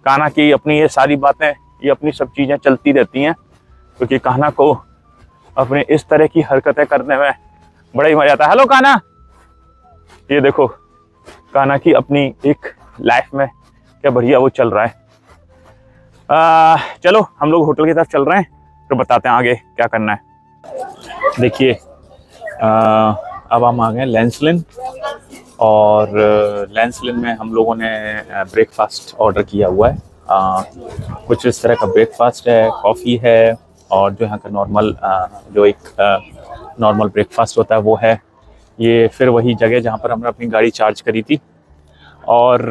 कान्हा की अपनी ये सारी बातें, ये अपनी सब चीज़ें चलती रहती हैं, क्योंकि कान्हा को अपने इस तरह की हरकतें करने में बड़ा ही मजा आता है। हेलो कान्हा, ये देखो कान्हा की अपनी एक लाइफ में क्या बढ़िया वो चल रहा है। चलो हम लोग होटल की तरफ चल रहे हैं, तो बताते हैं आगे क्या करना है। देखिए, अब हम आ गए लैंसलिन, और लैंसलिन में हम लोगों ने ब्रेकफास्ट ऑर्डर किया हुआ है। कुछ इस तरह का ब्रेकफास्ट है, कॉफ़ी है, और जो यहाँ का नॉर्मल जो एक नॉर्मल ब्रेकफास्ट होता है वो है। ये फिर वही जगह जहाँ पर हमने अपनी गाड़ी चार्ज करी थी, और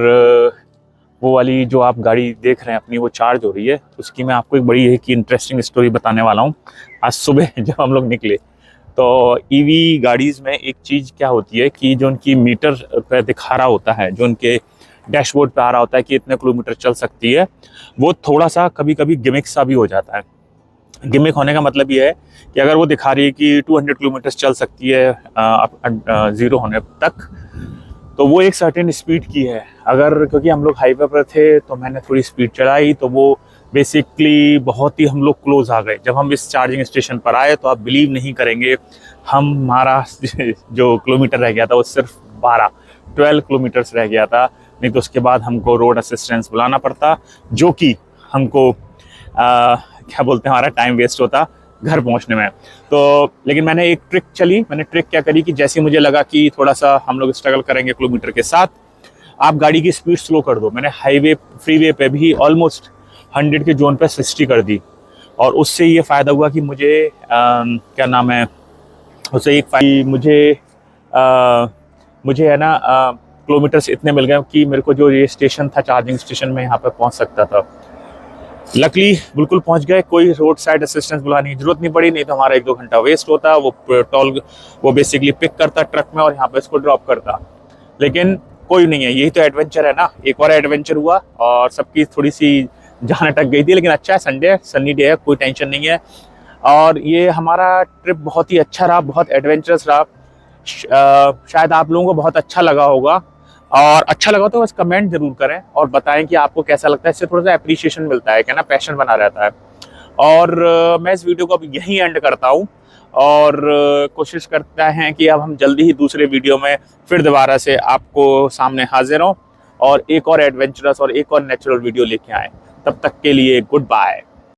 वो वाली जो आप गाड़ी देख रहे हैं अपनी वो चार्ज हो रही है, उसकी मैं आपको एक बड़ी एक इंटरेस्टिंग स्टोरी बताने वाला हूँ। आज सुबह जब हम लोग निकले तो ईवी गाड़ीज़ में एक चीज़ क्या होती है कि जो उनकी मीटर पर दिखा रहा होता है, जो उनके डैशबोर्ड पे आ रहा होता है कि इतने किलोमीटर चल सकती है, वो थोड़ा सा कभी कभी गिमिक सा भी हो जाता है। गिमिक होने का मतलब ये है कि अगर वो दिखा रही है कि 200 किलोमीटर चल सकती है 0 होने तक, तो वो एक सर्टेन स्पीड की है। अगर क्योंकि हम लोग हाईवे पर थे तो मैंने थोड़ी स्पीड चढ़ाई, तो वो बेसिकली बहुत ही हम लोग क्लोज आ गए। जब हम इस चार्जिंग स्टेशन पर आए तो आप बिलीव नहीं करेंगे, हमारा जो किलोमीटर रह गया था वो सिर्फ 12, 12 किलोमीटर्स रह गया था, नहीं तो उसके बाद हमको रोड असिस्टेंस बुलाना पड़ता, जो कि हमको क्या बोलते हैं, हमारा टाइम वेस्ट होता घर पहुंचने में। तो लेकिन मैंने ट्रिक क्या करी कि जैसे मुझे लगा कि थोड़ा सा हम लोग स्ट्रगल करेंगे किलोमीटर के साथ, आप गाड़ी की स्पीड स्लो कर दो। मैंने फ्रीवे पे भी ऑलमोस्ट 100 के जोन पे 60 कर दी, और उससे ये फ़ायदा हुआ कि मुझे क्या नाम है, उससे मुझे है ना किलोमीटर्स इतने मिल गए कि मेरे को जो ये स्टेशन था, चार्जिंग स्टेशन में, यहाँ पे पहुँच सकता था। लकली बिल्कुल पहुंच गए, कोई रोड साइड असिस्टेंस बुलाने की जरूरत नहीं पड़ी, नहीं तो हमारा 1-2 घंटा वेस्ट होता। वो बेसिकली पिक करता ट्रक में और यहाँ पे इसको ड्रॉप करता। लेकिन कोई नहीं है, यही तो एडवेंचर है ना। एक और एडवेंचर हुआ और सबकी थोड़ी सी जान अटक गई थी, लेकिन अच्छा है, संडे सन्नी डे है, कोई टेंशन नहीं है। और ये हमारा ट्रिप बहुत ही अच्छा रहा, बहुत एडवेंचरस रहा। शायद आप लोगों को बहुत अच्छा लगा होगा, और अच्छा लगा तो बस कमेंट जरूर करें और बताएं कि आपको कैसा लगता है। इससे थोड़ा सा एप्रिशिएशन मिलता है, क्या ना, पैशन बना रहता है। और मैं इस वीडियो को अब यहीं एंड करता हूं, और कोशिश करता है कि अब हम जल्दी ही दूसरे वीडियो में फिर दोबारा से आपको सामने हाजिर हों और एक और एडवेंचरस और एक और नेचुरल वीडियो लेके आएँ। तब तक के लिए गुड बाय।